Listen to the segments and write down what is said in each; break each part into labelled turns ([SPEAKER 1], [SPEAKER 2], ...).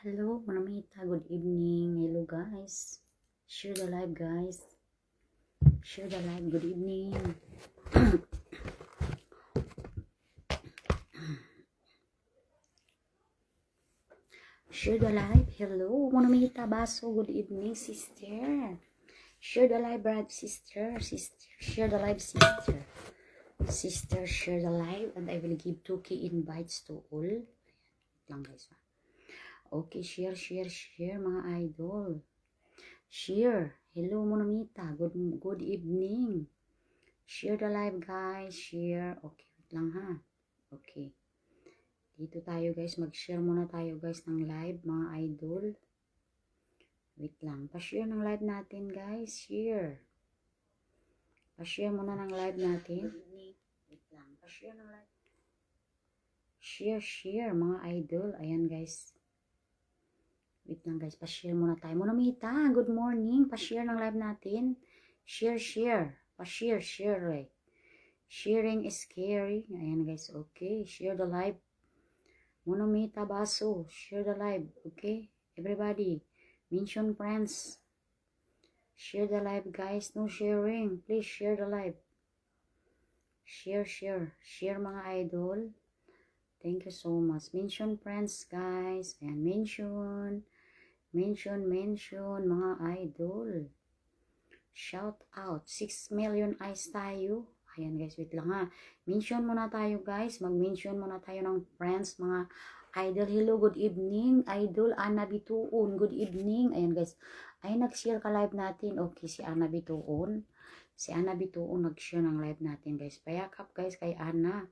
[SPEAKER 1] Hello, Manamita. Good evening. Hello, guys. Share the live, guys. Share the live. Good evening. Share the live. Hello, Manamita Baso. Good evening, sister. Share the live, brother, sister. Sister, share the live, sister. Sister, share the live, and I will give 2K invites to all. Lang, guys. Okay, share, mga idol. Share. Hello, Monamita. Good evening. Share the live, guys. Share. Okay, wait lang ha. Okay. Dito tayo, guys. Mag-share muna tayo, guys, ng live, mga idol. Wait lang. Pa-share ng live natin, guys. Share. Pa-share muna ng live natin. Wait lang. Pa-share ng live. Share, mga idol. Ayan, guys. Wait lang, guys. Pa-share muna tayo. Monamita, good morning. Pa-share ng live natin. Share. Pa-share, right. Sharing is scary. Ayan, guys. Okay. Share the live. Monamita Baso. Share the live. Okay. Everybody. Mention friends. Share the live, guys. No sharing. Please share the live. Share. Share, mga idol. Thank you so much. Mention friends, guys. Ayan, mention, mga idol. Shout out. 6 million eyes tayo. Ayan, guys, wait lang ha. Mention muna tayo, guys. Mag-mention muna tayo ng friends, mga idol. Hello, good evening. Idol, Ana Bituon. Good evening. Ayan, guys. Ay, nag-share ka live natin. Okay, si Ana Bituon. Si Ana Bituon nag-share ng live natin, guys. Payakap, guys, kay Ana.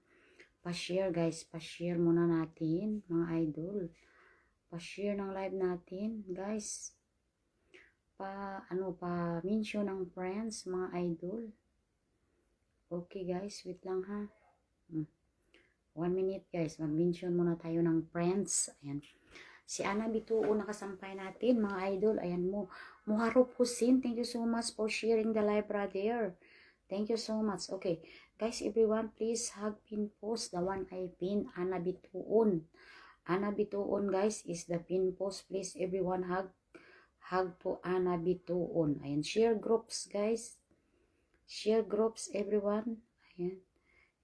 [SPEAKER 1] Pa-share, guys. Pa-share muna natin, mga idol. Pa-share ng live natin, guys. Pa-mention ng friends, mga idol. Okay, guys. Wait lang, ha. 1 minute, guys. Mag-mention muna tayo ng friends. Ayan. Si Ana Bituo nakasampay natin, mga idol. Ayan mo. Muharop Husin, thank you so much for sharing the live, brother. Thank you so much. Okay. Guys, everyone, please hug pin post. The one I pin, Ana Bituon. Ana Bituon, guys, is the pin post. Please, everyone, hug to Ana Bituon. Ayan. Share groups, guys. Share groups, everyone. Ayan.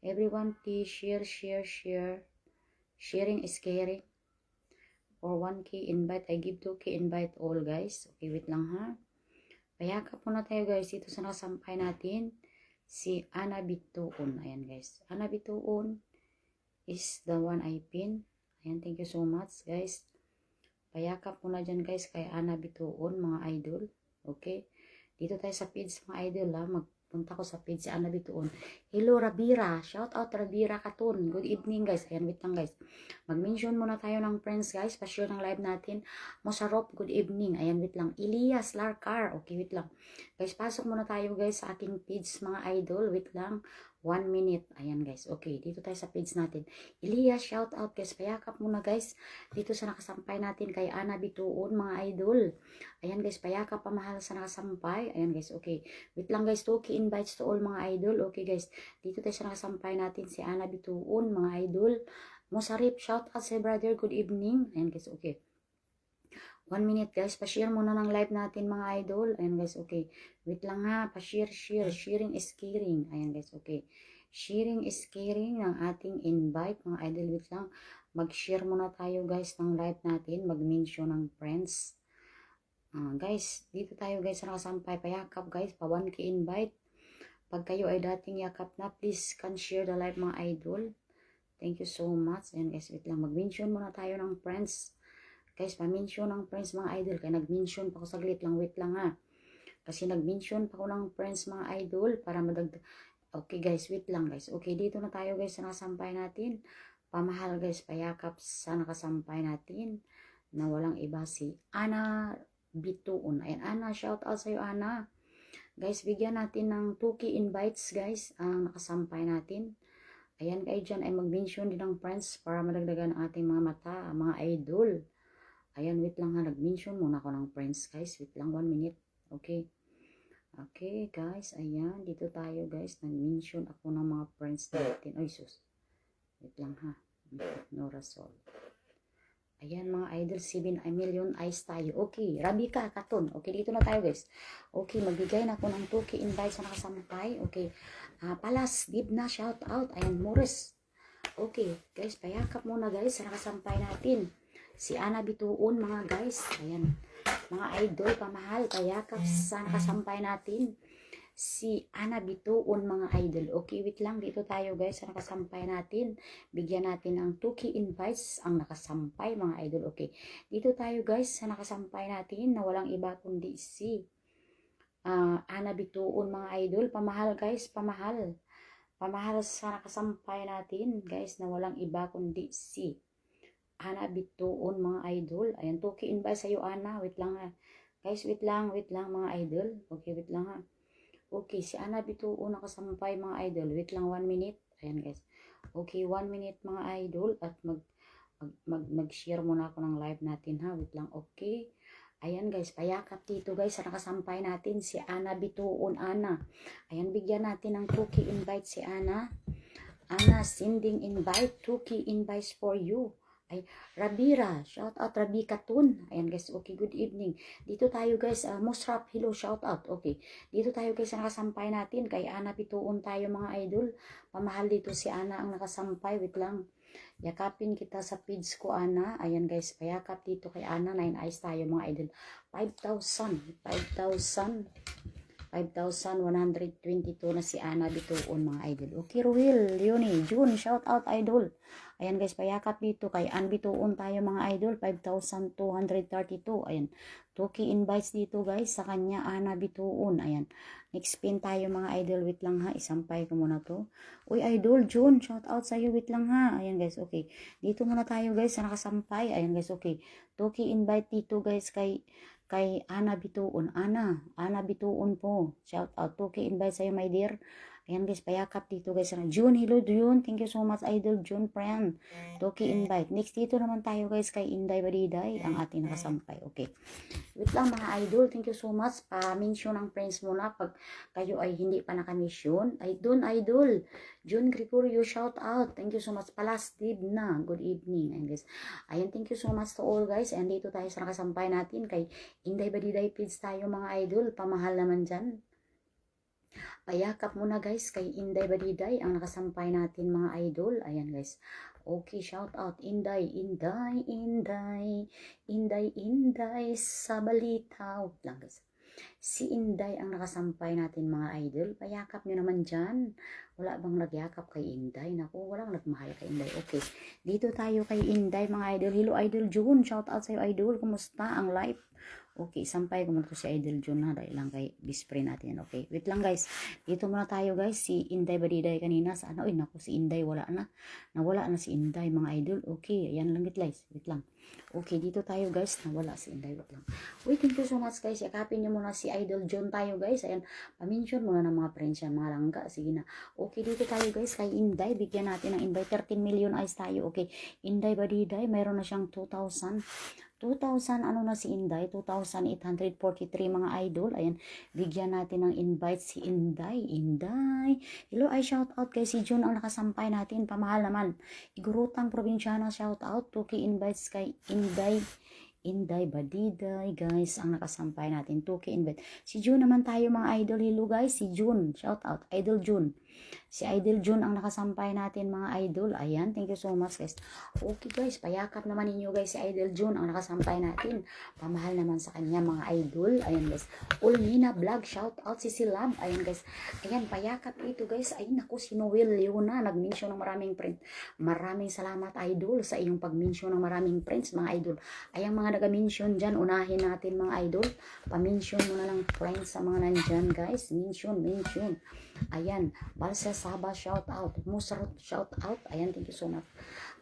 [SPEAKER 1] Everyone, please share. Sharing is caring. For 1K invite, I give 2K invite all, guys. Okay, wait lang ha. Payakap muna tayo, guys. Dito sa nakasampay natin, si Ana Bituon. Ayan, guys. Ana Bituon is the one I pin. Ayan, thank you so much, guys. Payakap muna dyan, guys, kay Ana Bituon, mga idol. Okay? Dito tayo sa page, mga idol, ha. Magpunta ko sa page si Ana Bituon. Hello, Rabira. Shout out, Rabira Katun. Good evening, guys. Ayan, wait lang, guys. Mag-mention muna tayo ng friends, guys. Pa-share ng live natin. Mosarop, good evening. Ayan, wait lang. Elias Larcar. Okay, wait lang. Guys, pasok muna tayo, guys, sa aking page, mga idol. Wait lang. 1 minute. Ayan, guys. Okay, dito tayo sa page natin. Elias, shout out, guys. Payakap muna, guys. Dito sa nakasampay natin kay Ana Bituon, mga idol. Ayan, guys. Payakap pamahal sa nakasampay. Ayan, guys. Okay. Wait lang, guys. 2K invites to all, mga idol. Okay, guys. Dito tayo sa nakasampay natin si Ana Bituon, mga idol. Mosarip, shout out sa brother. Good evening. Ayan, guys. Okay. 1 minute, guys. Pa-share muna ng live natin, mga idol. Ayan, guys. Okay. Wait lang ha. Pa-share. Sharing is caring. Ayan, guys. Okay. Sharing is caring ng ating invite, mga idol. Wait lang. Mag-share muna tayo, guys, ng live natin. Mag-mention ng friends. Guys, dito tayo, guys, sa nakasampay. Payakap, guys. Pa 1K invite. Pag kayo ay dating yakap na, please can share the live, mga idol. Thank you so much. Ayan, guys. Wait lang. Mag-mention muna tayo ng friends. Guys, pa-mention ng friends, mga idol. Kaya nag-mention pa ko saglit lang. Wait lang ha. Kasi nag-mention pa ko ng friends, mga idol. Para madagdag. Okay, guys. Wait lang, guys. Okay, dito na tayo, guys, sa nakasampay natin. Pamahal, guys. Payakap sa nakasampay natin. Na walang iba si Ana Bituon. Ayan, Ana. Shout out sa'yo, Ana. Guys, bigyan natin ng 2K invites, guys. Ang nakasampay natin. Ayan, kayo dyan ay mag-mention din ng friends para madagdagan ang ating mga mata, mga idol. Ayan, wait lang ha. Nag-mention muna ako ng friends, guys. Wait lang, 1 minute. Okay. Okay, guys. Ayan, dito tayo, guys. Nag-mention ako ng mga friends natin. Ay, sus. Wait lang ha. No result. Ayan mga idol, 7 million eyes tayo. Okay, Rabika, Katon. Okay, dito na tayo guys. Okay, magbigay na ako ng 2K invite sa nakasampay. Okay, Palas, Dibna, shout out. Ayan, Morris. Okay, guys, payakap muna guys sa nakasampay natin. Si Ana Bituon mga guys. Ayan, mga idol, pamahal, payakap sa nakasampay natin. Si Ana Bituon mga idol. Okay, wait lang. Dito tayo guys sa nakasampay natin. Bigyan natin ng 2K invites ang nakasampay mga idol. Okay, dito tayo guys sa nakasampay natin na walang iba kundi si Ana Bituon mga idol. Pamahal guys, pamahal. Pamahal sa nakasampay natin guys na walang iba kundi si Ana Bituon mga idol. Ayan, 2K invites sa'yo Ana. Wait lang ha. Guys, wait lang mga idol. Okay, wait lang ha. Okay, si Ana Bituon nakasampay mga idol. Wait lang 1 minute. Ayan guys. Okay, 1 minute mga idol at mag-share muna ako ng live natin ha. Wait lang. Okay. Ayan guys, payakap dito guys sa nakasampay natin si Ana Bituon. Ana. Ayan, bigyan natin ng 2K invite si Ana. Ana, sending invite. 2K invites for you. Ay, Rabira, shout out Rabi Katun. Ayan guys, okay, good evening. Dito tayo guys, Musrap, hello, shout out. Okay, dito tayo guys, nakasampay natin. Kay Ana Bituon tayo mga idol. Pamahal dito si Ana ang nakasampay. Wait lang. Yakapin kita sa feeds ko Ana. Ayan guys, payakap dito kay Ana. 9 eyes tayo mga idol. 5,122 na si Ana Bituon mga idol. Okay, Ruel, Leonie, June, shout out idol. Ayan guys, payakap dito kay Ann Bituon tayo mga idol. 5,232. Ayan, 2K invites dito guys sa kanya Ana Bituon. Ayan, next pin tayo mga idol. Wait lang ha, isampay ko muna to. Uy idol, June, shout out sa'yo. Wait lang ha. Ayan guys, okay. Dito muna tayo guys sa nakasampay. Ayan guys, okay. 2K invite dito guys kay Ana Bituon. Ana Bituon po. Shout out. 2K invite sa'yo, my dear. Ayan guys, payakap dito guys. June, hello June. Thank you so much, idol June, friend. 2K invite. Next dito naman tayo guys kay Inday Badiday, ang ating nakasampay. Okay. Wait lang mga idol. Thank you so much. Pa-mention ng friends muna pag kayo ay hindi pa naka-mission. Ay, doon idol. June Gregorio, shout out. Thank you so much. Palas Dibna. Good evening. Ayan guys. Ayan, thank you so much to all guys. And dito tayo sa nakasampay natin kay Inday Badiday feeds tayo mga idol. Pamahal naman dyan. Payakap muna guys kay Inday Badiday ang nakasampay natin mga idol. Ayan guys. Okay, shout out Inday sa balitaw lang guys. Si Inday ang nakasampay natin mga idol. Payakap nyo naman dyan. Wala bang nagyakap kay Inday? Naku, walang nagmahal kay Inday. Okay, dito tayo kay Inday mga idol. Hello idol June, shout out sa'yo idol. Kumusta ang life? Okay, sampay ko muna to si Idol June na dahil lang kay bispre natin. Okay, wait lang guys. Dito muna tayo guys. Si Inday Badiday kanina. Sana, uy, naku, si Inday wala na. Nawala na si Inday mga idol. Okay, ayan lang guys. Wait lang. Okay, dito tayo guys. Nawala si Inday. Wait lang. Wait, thank you so much guys. Yakapin nyo muna si Idol June tayo guys. Ayan, pamention muna ng mga friends yan, mga langga. Sige na. Okay, dito tayo guys kay Inday. Bigyan natin ng invite. 13 million eyes tayo. Okay, Inday Badiday. Mayroon na siyang 2,000 ano na si Inday, 2,843 mga idol. Ayan, bigyan natin ng invite si Inday. Hello, I shout out kay si June ang nakasampay natin. Pamahal naman. Igurutang probinsyana shout out. 2K invites kay Inday Badiday guys ang nakasampay natin. 2K invite. Si June naman tayo mga idol. Hello guys, si June. Shout out. Idol June. Si Idol June ang nakasampay natin mga idol. Ayan, thank you so much guys. Okay guys, payakap naman ninyo guys si Idol June ang nakasampay natin. Pamahal naman sa kanya mga idol. Ayan guys. Ulmina Vlog, shout out si Silab. Ayan guys. Ayan, payakap ito guys. Ay naku, si Noel Leona nag-mention ng maraming friends. Maraming salamat idol sa iyong pag-mention ng maraming friends mga idol. Ayan mga nag-mention dyan, unahin natin mga idol. Pa-mention mo na lang friends sa mga nandyan guys. Mention. Ayan, Balsa Saba, shout out. Musrat, shout out. Ayan, thank you so much.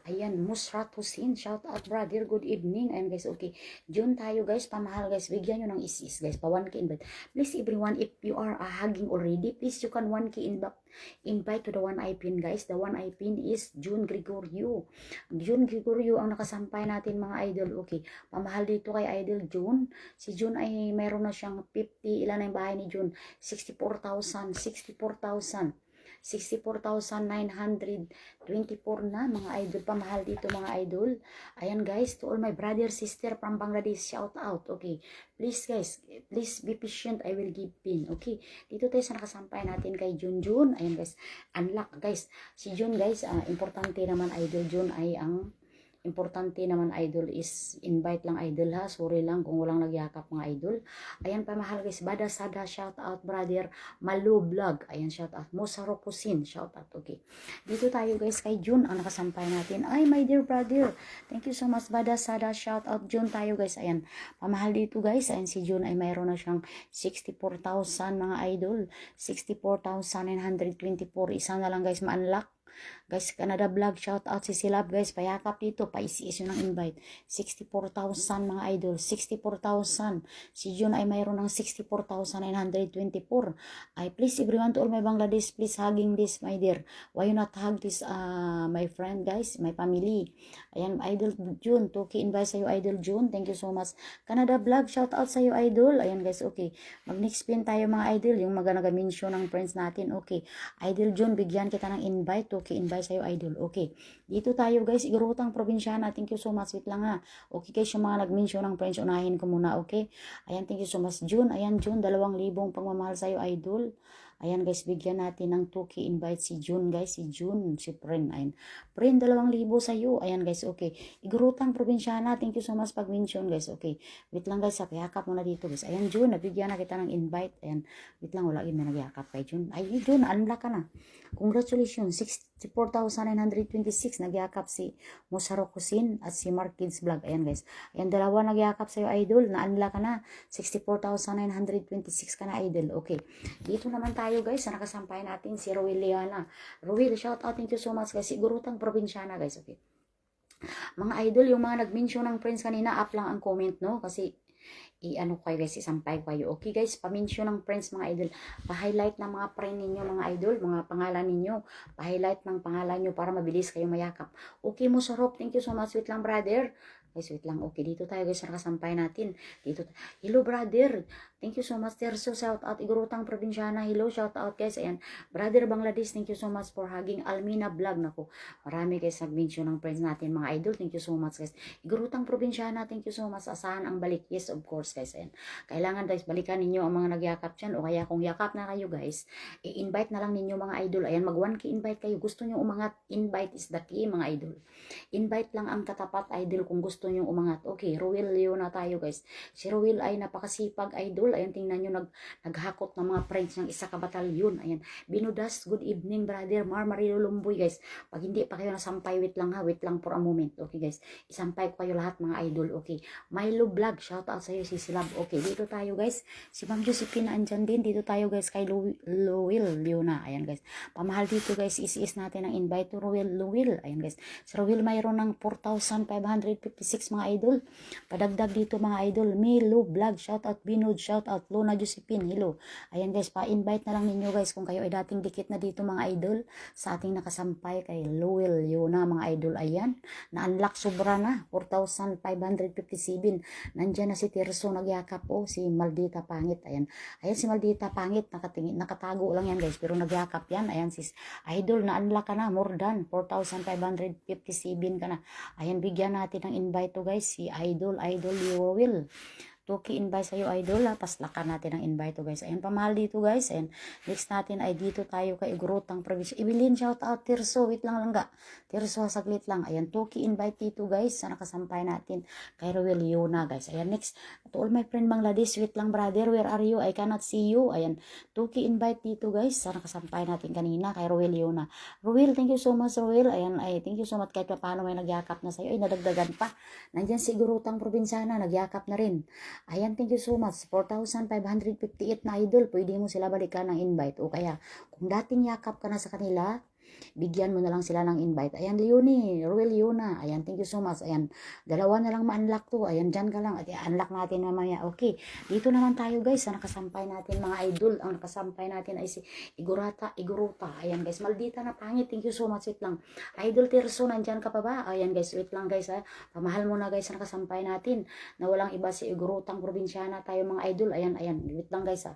[SPEAKER 1] Ayan, Musrat Hussein, shout out brother, good evening. Ayan guys, okay. June tayo guys, pamahal guys. Bigyan nyo ng isis guys, pa 1K invite. Please everyone, if you are hugging already, please you can 1K invite to the one I pin guys. The one I pin is June Gregorio. June Gregorio ang nakasampay natin mga idol. Okay, pamahal dito kay Idol June. Si June ay mayroon na siyang 50, ilan ang bahay ni June? 64,000. 64,924 na mga idol. Pamahal dito mga idol. Ayan guys, to all my brother, sister from Bangladesh, shout out. Okay, please guys, please be patient, I will give pin. Okay, dito tayo sa nakasampay natin kay Junjun. Ayan guys, unlock guys. Si Jun guys, importante naman idol. Jun ay ang importante naman idol is invite lang idol ha. Sorry lang kung walang nagyakap mga idol. Ayan pamahal guys. Bada Sada shout out brother. Malu vlog. Ayan shout out. Mosaro Kusin shout out. Okay. Dito tayo guys kay Jun ang nakasampay natin. Ay my dear brother. Thank you so much Bada Sada shout out Jun tayo guys. Ayan. Pamahal dito guys. Ayan si Jun ay mayroon na siyang 64,000 mga idol. 64,924. Isa na lang guys ma-unlock. Guys, Canada Vlog, shout out si Silab guys, payakap dito, paisiis yun ng invite. 64,000 mga idol, 64,000. Si Jun ay mayroon ng 64,924. Ay, please everyone to all my Bangladesh, please hugging this my dear. Why you not hug this my friend guys, my family. Ayan, idol Jun, Toki invite sa'yo idol Jun, thank you so much. Canada Vlog, shout out sa'yo idol. Ayan guys, okay. Mag-next pin tayo mga idol, yung mag-mention ng friends natin, okay. Idol Jun, bigyan kita ng invite, Toki invite sa'yo idol. Okay. Dito tayo guys, Igorotang Probinsyana. Thank you so much. Wait lang ha. Okay guys, yung mga nag-mention ng friends, unahin ko muna. Okay. Ayan, thank you so much. June, ayan June, 2,000 pagmamahal sa'yo idol. Ayan guys, bigyan natin ng 2K invite si June guys. Si June, si Pren. Ayan. Pren, 2,000 sa'yo. Ayan guys, okay. Igorotang Probinsyana. Thank you so much pag-mention guys. Okay. Wait lang guys, yakap muna dito guys. Ayan June, nabigyan na kita ng invite. Ayan. Wait lang, wala yun na nagyakap kay June. Ay, June, unlock ka na. Congratulations, 64,926 nagyakap si Mosaro Kusin at si Mark Kids Vlog. Ayan guys. Ayan, dalawa nagyakap sa'yo idol. Na-unlock ka na. 64,926 ka na idol. Okay. Dito naman tayo guys, sa nakasampay natin si Roel Liana. Roel, shout out, thank you so much guys. Sigurutang Probinsyana guys. Okay. Mga idol, yung mga nag-mention ng friends kanina, up lang ang comment no. Kasi i-ano kayo guys, isampay kayo. Okay guys, pamention ng friends mga idol. Pa-highlight ng mga friend ninyo mga idol, mga pangalan ninyo. Pa-highlight ng pangalan nyo para mabilis kayo mayakap. Okay mo sarap, thank you so much. Wait lang brother. Guys, wait lang. Okay, dito tayo guys, nakasampay natin. Dito. Hello brother. Thank you so much. Terso, shout out. Igorotang Probinsyana. Hello, shout out guys. Ayan. Brother Bangladesh, thank you so much for hugging Almina Vlog. Nako, marami guys nag-mention ng friends natin mga idol. Thank you so much guys. Igorotang Probinsyana, thank you so much. Asahan ang balik. Yes, of course guys. Ayan. Kailangan guys, balikan ninyo ang mga nagyakap dyan. O kaya kung yakap na kayo guys, i-invite na lang ninyo mga idol. Ayan, mag 1K invite kayo. Gusto nyo umangat, invite is the key mga idol. Invite lang ang katapat idol kung gusto nyo umangat. Okay, Roel Leo na tayo guys. Si Roel ay napakasipag idol. Ayan, tingnan nyo, naghakot ng mga friends ng isa ka batalyon. Ayan, Binudas, good evening brother. Marmarilo Lumboy guys. Pag hindi pa kayo nasampay, wait lang ha, wait lang for a moment. Okay guys, isampay ko kayo lahat mga idol. Okay, Milo Vlog, shout out sa iyo si Silab. Okay, dito tayo guys. Si Ma'am Josephine andyan din. Dito tayo guys kay Lowell Leona. Ayan guys, pamahal dito guys, is natin ang invite to Lowell. Ayan guys, si Lowell mayroon ng 4,556 mga idol. Padagdag dito mga idol. Milo Vlog, shout out. Binod, shout out. Luna Josephine, hello. Ayan guys, pa-invite na lang ninyo guys kung kayo ay dating dikit na dito mga idol sa ating nakasampay kay Lowell Leona mga idol. Ayan, na-unlock sobra na 4,557. Nandyan na si Tirso nagyakap o si Maldita Pangit. Ayan, ayan si Maldita Pangit, nakatago lang yan guys pero nagyakap yan. Ayan sis idol, na-unlock ka na, more than 4,557 ka na. Ayan, bigyan natin ng invite to guys si idol Lowell. Toki invite sa'yo idol ha. Paslakan natin ang invite to guys. Ayan, pamahal dito guys. And next natin ay dito tayo kay Igorotang Provincia. Ibilin, shout out. Tirso, wait lang langga. Tirso, saglit lang. Ayan, Toki invite dito guys. Sa nakasampay natin kay Roel Leona guys. Ayan, next. To all my friend Bangladesh, wait lang brother. Where are you? I cannot see you. Ayan, Toki invite dito guys. Sa nakasampay natin kanina kay Roel Leona. Roel, thank you so much Roel. Ayan, ay thank you so much kahit paano may nagyakap na sa'yo. Ay, nadagdagan pa. Nandyan si Igorotang Provinciana. Nagyakap na rin. Ayan, thank you so much. 4,558 na idol. Pwede mo sila balikan ng invite. O kaya, kung dating yakap ka na sa kanila, bigyan mo na lang sila ng invite. Ayan, Leonie, Ruel Yuna, ayan, thank you so much. Ayan, dalawa na lang ma-unlock to. Ayan, dyan ka lang. At i-unlock natin mamaya. Okay, dito naman tayo guys, sa nakasampay natin mga idol. Ang nakasampay natin ay si Iguruta. Ayan guys, maldita na pangit. Thank you so much. Wait lang. Idol Tirso, nandyan ka pa ba? Ayan guys, wait lang guys ha. Pamahal mo na guys sa nakasampay natin. Na walang iba si Igurutang Probinsyana tayo mga idol. Ayan, wait lang guys ha.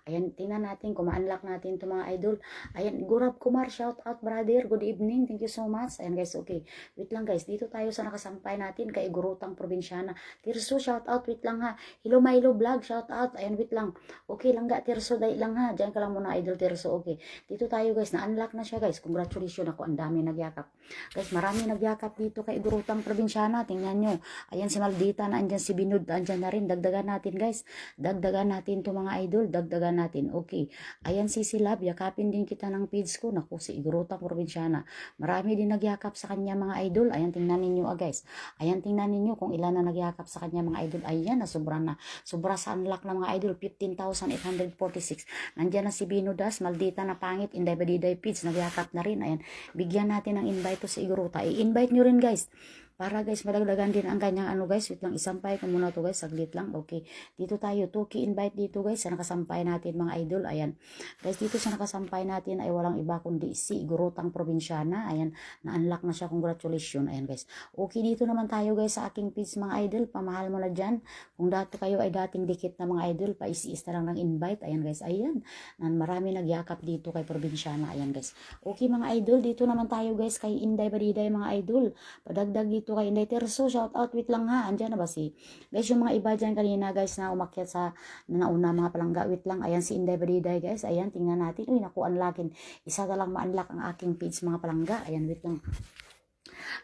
[SPEAKER 1] Ayan, tingnan natin kung ma-unlock natin to mga idol. Ayan, Gurab Kumar, shout out brother. Good evening. Thank you so much. Ayan guys, okay. Wait lang guys, dito tayo sa nakasampay natin kay Igurutang Probinsyana. Tirso, shout out. Wait lang ha. Hello Milo Vlog, shout out. Ayan, wait lang. Okay lang ga, Tirso, dahil lang ha. Diyan ka lang muna idol Tirso. Okay. Dito tayo guys, na-unlock na siya guys. Congratulations ako. Ang dami nagyakap. Guys, marami nagyakap dito kay Igurutang Probinsyana. Tingnan nyo. Ayan si Maldita na andyan, si Binud andyan na rin. Dagdagan natin guys. Dagdagan natin to mga idol. Dagdagan natin. Okay. Ayan si Silab. Yakapin din kita ng page ko. Naku, si Igurutang Probinsyana. Marami din nagyakap sa kanya mga idol. Ayan, tingnan ninyo guys. Ayan, tingnan ninyo kung ilan na nagyakap sa kanya mga idol. Ayan, sobra na. Sobra sa unlock na mga idol. 15,846. Nandyan na si Binudas. Maldita na pangit. Inday Badiday page. Nagyakap na rin. Ayan. Bigyan natin ng invite to si Iguruta. I-invite nyo rin guys. Para guys, madagdagan din ang kanyang ano guys. Wait lang, isampay ko muna to guys. Saglit lang. Okay. Dito tayo. Tuki invite dito guys. Sa nakasampay natin mga idol. Ayan. Guys, dito sa nakasampay natin ay walang iba kundi si Igurutang Probinsyana. Ayan. Na-unlock na siya. Congratulations. Ayan guys. Okay, dito naman tayo guys sa aking page mga idol. Pamahal mo na dyan. Kung dati kayo ay dating dikit na mga idol, paisi-is na lang ng invite. Ayan guys. Ayan. Marami nagyakap dito kay Probinsyana. Ayan guys. Okay mga idol. Dito naman tayo guys kay Inday Badiday mga idol. Padagdag dito kay Inday Terso, shout out, wait lang ha, andyan na ba si, guys, yung mga iba dyan kanina guys na umakyat sa nauna mga palangga, wait lang, ayan si Inday Badiday guys, ayan, tingnan natin, uy naku, unlockin, isa na lang ma-unlock ang aking page mga palangga, ayan, wait lang.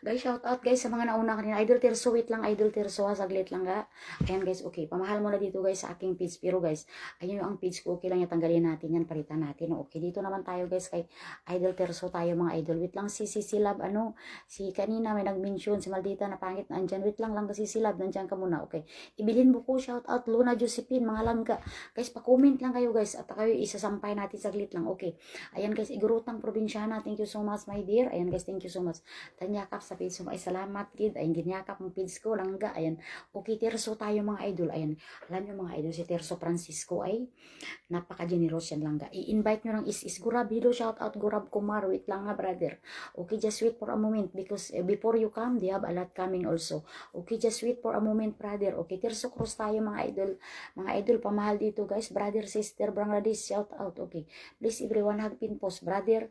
[SPEAKER 1] Guys, shout out guys sa mga nauna kanina. Idol Tirso, wait lang, Idol Tirso ha, saglit lang ga. Ayan guys, okay. Pamahal mo na dito guys sa aking page. Pero guys, ayun yung ang page ko. Okay lang yung tanggalin natin yan, palitan natin. Okay, dito naman tayo guys kay Idol Tirso tayo mga idol. Wait lang si Lab, ano, si kanina may nag-mention, si Maldita na pangit na andyan. Wait lang kasi si Lab, nandyan ka muna. Okay. Ibilin mo ko, shout out, Luna Josephine, mga langga. Guys, pa-comment lang kayo guys. At kayo isasampay natin saglit lang. Okay. Ayan guys, Igurutang Probinsyana. Thank you so much my dear. Ayan guys, thank you so much. Tanyakap sa page mo ay salamat kid. Ayan, ginyakap ng page ko langga. Ayan. Okay, Tirso tayo mga idol. Ayan. Alam nyo mga idol, si Tirso Francisco ay napaka-generous yan langga. I-invite nyo ng is Gurab. Hello, shout out Gurab Kumar. Wait lang nga brother. Okay, just wait for a moment because before you come, they have a lot coming also. Okay, just wait for a moment brother. Okay, Tirso Cross tayo mga idol. Mga idol, pamahal dito guys. Brother, sister, Bangladesh, shout out. Okay. Please everyone hug pin post. Brother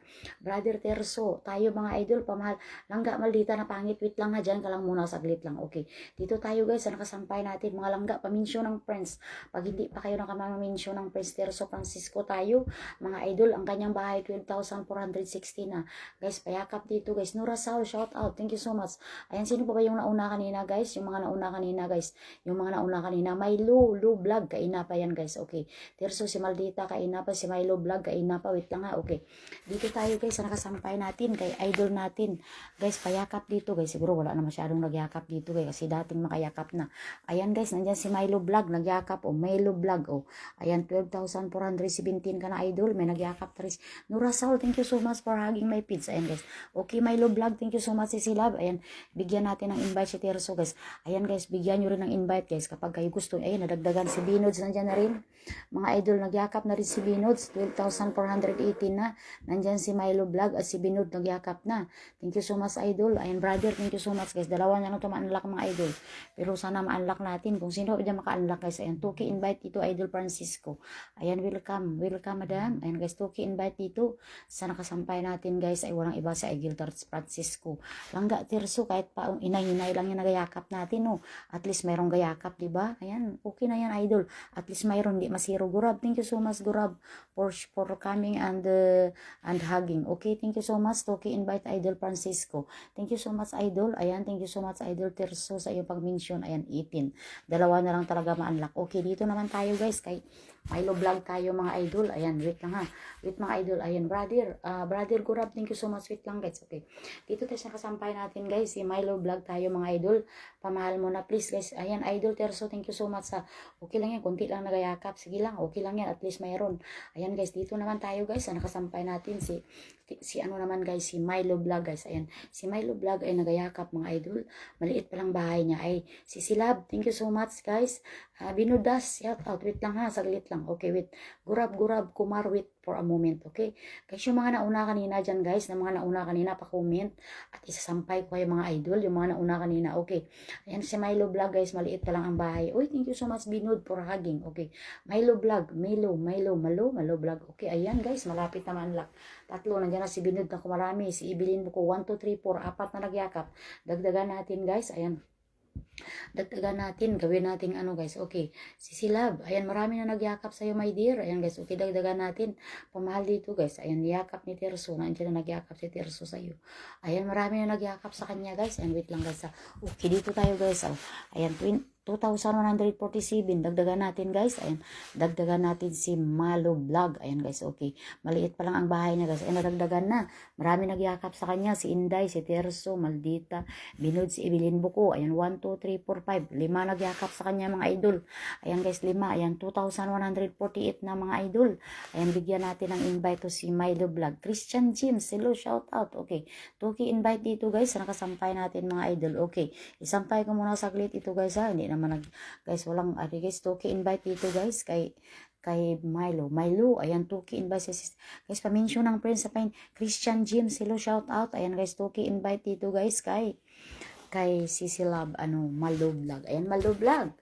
[SPEAKER 1] Tirso. Tayo mga idol, pamahal. Langga, Maldita na pangit, wait lang ha, dyan ka lang muna, saglit lang, okay. Dito tayo guys, sa nakasampay natin, mga langga, paminsyo ng friends. Pag hindi pa kayo nakamaminsyo ng friends, Tirso Francisco tayo, mga idol, ang kanyang bahay, 12,460 na. Guys, payakap dito guys, Nura Sao, shout out, thank you so much. Ayan, sino pa ba yung nauna kanina guys? Yung mga nauna kanina guys, yung mga nauna kanina, Milo Vlog, kaina pa yan guys, okay. Tirso, si Maldita, kaina pa, si Milo Vlog, kaina pa, wait lang ha, okay. Dito tayo guys, sa nakasampay natin, kay idol natin, guys, payakap dito guys, siguro wala na masyadong nagyakap dito guys, kasi dating makayakap na. Ayan guys, nandyan si Milo Vlog, nagyakap, Milo Vlog, ayan, 12,417 ka na idol, may nagyakap na rin. Nura Saul, thank you so much for hugging my page. Ayan guys, okay, Milo Vlog, thank you so much si Silab. Ayan, bigyan natin ng invite si Tirso guys. Ayan guys, bigyan nyo rin ng invite guys, kapag kayo gusto. Ayan, nadagdagan si Binods, nandyan na rin. Mga idol, nagyakap na rin si Binods, 12,418 na. Nandyan si Milo Vlog at si Binod, nagyakap na. Thank you so much idol. Ayan brother, thank you so much guys. Dalawa na lang ito ma-unlock mga idol. Pero sana ma-unlock natin. Kung sino dyan maka-unlock guys. Ayan, Tuki invite dito idol Francisco. Ayan, welcome madam. Ayan guys, Tuki invite dito. Sa nakasampay natin guys ay walang iba sa Igil Francisco. Langga Tirso, kahit pa inay-inay lang yung nagayakap natin, no. At least mayroong gayakap, diba? Ayan, okay na yan idol. At least mayroon, di masiro. Gurab, thank you so much Gurab for coming and hugging. Okay, thank you so much Tuki invite idol Francisco. Thank you so much idol. Ayan, thank you so much idol Tirso sa iyong pag-mention. Ayan, 18. Dalawa na lang talaga ma-unlock. Okay, dito naman tayo guys kay Milo Vlog tayo mga idol. Ayan, wait lang ha. Wait mga idol. Ayan, brother Gurab, thank you so much. Wait lang guys. Okay. Dito tayo sa kasampay natin guys. Si Milo Vlog tayo mga idol. Pamahal mo na please guys. Ayan, idol Tirso, thank you so much sa. Okay lang yan. Kunti lang nagayakap. Sige lang. Okay lang yan. At least mayroon. Ayan guys, dito naman tayo guys. Sa nakasampay natin si si ano naman guys, si Milo Vlog guys. Ayan, si Milo Vlog ay nagayakap mga idol. Maliit pa lang bahay niya. Ay, si Silab, thank you so much guys. Binudas, shout out. Wait lang ha, saglit lang. Okay, wait. Gurab, kumar, wait for a moment. Okay? Guys, yung mga nauna kanina dyan guys, na mga nauna kanina, pa-comment. At isasampay ko kayo mga idol, yung mga nauna kanina. Okay. Ayan, si Milo Vlog guys, maliit pa lang ang bahay. Uy, thank you so much Binud for hugging. Okay. Milo Vlog, Malo Vlog. Okay, ayan guys, malapit naman lang. Tatlo, nandiyan na si Binud na kumarami. Si Ibilin Buko, 1, 2, 3, 4, apat na nagyakap. Dagdagan natin guys, ayan. Dagdagan natin, gawin natin ano guys, okay. Si Silab, ayan, marami na nagyakap sa'yo my dear. Ayan guys, okay, dagdagan natin. Pamahal dito guys, ayan, yakap ni Tirso. Nandiyan na nagyakap si Tirso sa'yo. Ayan, marami na nagyakap sa kanya guys. Ayan, wait lang guys. Okay, dito tayo guys. Ayan, 2,147. Dagdagan natin guys. Ayan. Dagdagan natin si Malo Vlog. Ayan guys. Okay. Maliit pa lang ang bahay niya guys. Ayan, nadagdagan na. Marami nagyakap sa kanya. Si Inday, si Terso, Maldita, Binud, si Evelyn Buko. Ayan. 1, 2, 3, 4, 5. 5 nagyakap sa kanya mga idol. Ayan guys. 5. Ayan. 2,148 na mga idol. Ayan. Bigyan natin ng invite to si Milo Vlog. Christian James. Hello. Shout out. Okay. Tuki invite dito guys. Nakasampay natin mga idol. Okay. Isampay ko muna saglit ito guys ha. Hindi naman guys, walang guys, Toki invite dito guys kay Milo, ayan, Toki invite guys, pa-mention ng friends sa pain, Christian James, hello, shout out, ayan guys, Toki invite dito guys kay Sisilab, Malo Vlog, ayan, Malo Vlog.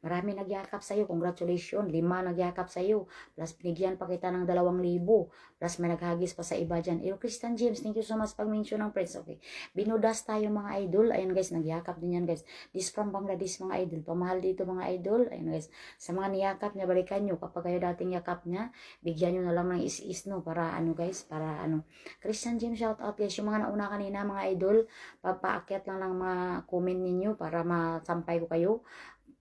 [SPEAKER 1] Marami nagyakap sa'yo. Congratulations. 5 nagyakap sa'yo. Plus, binigyan pa kita ng 2,000. Plus, may naghagis pa sa iba dyan. Christian James, thank you so much pag-mention ng friends. Okay. Binudas tayo mga idol. Ayan guys, nagyakap din yan guys. This from Bangladesh mga idol. Pamahal dito mga idol. Ayan guys. Sa mga niyakap niya, balikan nyo. Kapag kayo dating yakap niya, bigyan nyo na lang ng is-is no. Para guys, para Christian James, shout out guys. Yung mga nauna kanina mga idol, papaakyat lang mga comment ninyo para masampay ko kayo.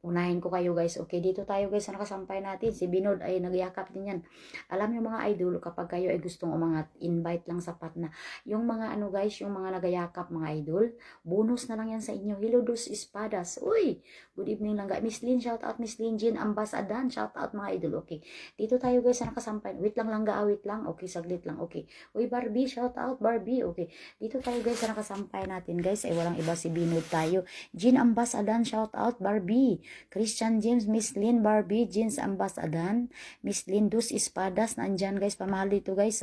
[SPEAKER 1] Unahin ko kayo guys. Okay, dito tayo guys sa nakasampay natin. Si Binod ay nagyakap din yan. Alam niyo mga idol, kapag kayo ay gustong umangat, invite lang sapat na. Yung mga guys, yung mga nagayakap mga idol, bonus na lang yan sa inyo. Hello Dos Espadas. Uy, good evening lang guys. Miss Lynn, shout out. Miss Lynn Jean Ambasadan, shout out mga idol. Okay, dito tayo guys sa nakasampay. Wait lang wait lang. Okay, saglit lang. Okay. Uy, Barbie, shout out Barbie. Okay, dito tayo guys sa nakasampay natin guys. Ay walang iba si Binod tayo. Jean Ambasadan, shout out Barbie. Christian James, Miss Lynn, Barbie, Jeans Ambasadan, Miss Lynn, Dus Espadas, nandyan guys, pamahal dito guys.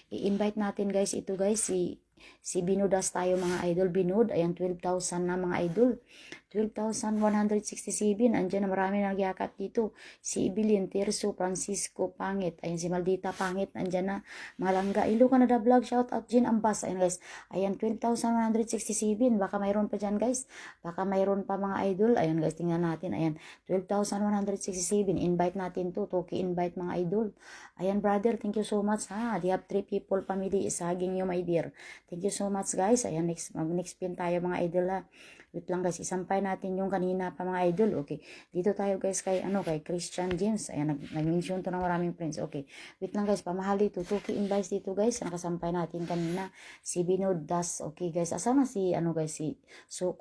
[SPEAKER 1] I-invite natin guys ito guys, si Binudas tayo mga idol. Binud, ayan, 12,000 na mga idol. 12,167. Andiyan na marami nagyakap dito. Si Ibilin, Tirso, Francisco, Pangit. Ayan, si Maldita, Pangit. Andiyan na. Malangga. Ilo Canada Vlog. Shout out, Jean Ambas. Ayan, guys. Ayan, 12,167. Baka mayroon pa dyan, guys. Baka mayroon pa mga idol. Ayan, guys. Tingnan natin. Ayan, 12,167. Invite natin to. Toki invite mga idol. Ayan, brother. Thank you so much, ha. They have 3 people, family. Isaging you, my dear. Thank you so much, guys. Ayan, next pin tayo, mga idol, ha. Wait lang guys, isampay natin yung kanina pa mga idol. Okay. Dito tayo guys kay Christian James. Ayan, nag-mention to ng maraming friends. Okay. Wait lang guys, pamahal dito. Tuki invites dito guys. Nakasampay natin kanina si Binod Das. Okay guys. Asa na si guys, si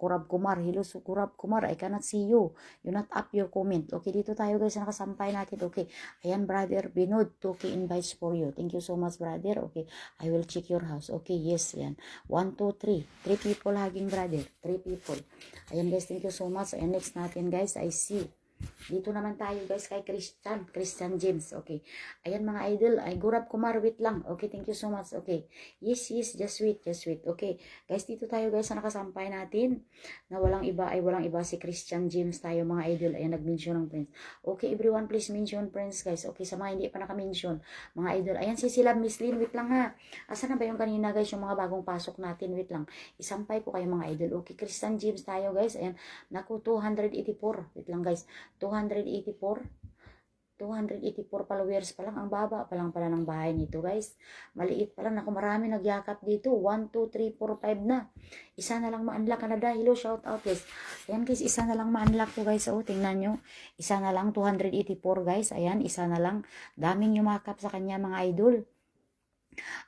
[SPEAKER 1] Kurab Kumar. Hello Kurab Kumar. I cannot see you. You not up your comment. Okay, dito tayo guys nakasampay natin. Okay. Ayan brother Binod, Tuki invites for you. Thank you so much brother. Okay. I will check your house. Okay, yes. Yan. 1, 2, 3. 3 people hugging brother. 3 people. Ayan guys, thank you so much. Ayan, next natin guys, I see. Dito naman tayo guys kay Christian James. Okay. Ayan mga idol, ay Gurab Kumar, wait lang. Okay, thank you so much. Okay. Yes, just wait. Okay. Guys, dito tayo guys sa nakasampay natin na walang iba si Christian James tayo mga idol. Ayan, nag-mention ng friends. Okay, everyone please mention friends guys. Okay, sa mga hindi pa naka-mention, mga idol. Ayan si Silab, Miss Lynn, wait lang ha. Asa na ba yung kanina guys, yung mga bagong pasok natin? Wait lang. Isampay ko kayo mga idol. Okay, Christian James tayo guys. Ayan, naku 284. Wait lang guys. 284 followers pa lang. Ang baba pa lang pala ng bahay nito guys. Maliit pa lang. Naku, marami nagyakap dito. 1, 2, 3, 4, 5 na. Isa na lang ma-unlock Canada. Hello, shout out guys. Ayan guys, isa na lang ma-unlock to guys. Tingnan nyo. Isa na lang, 284 guys. Ayan, isa na lang. Daming yumakap sa kanya mga idol.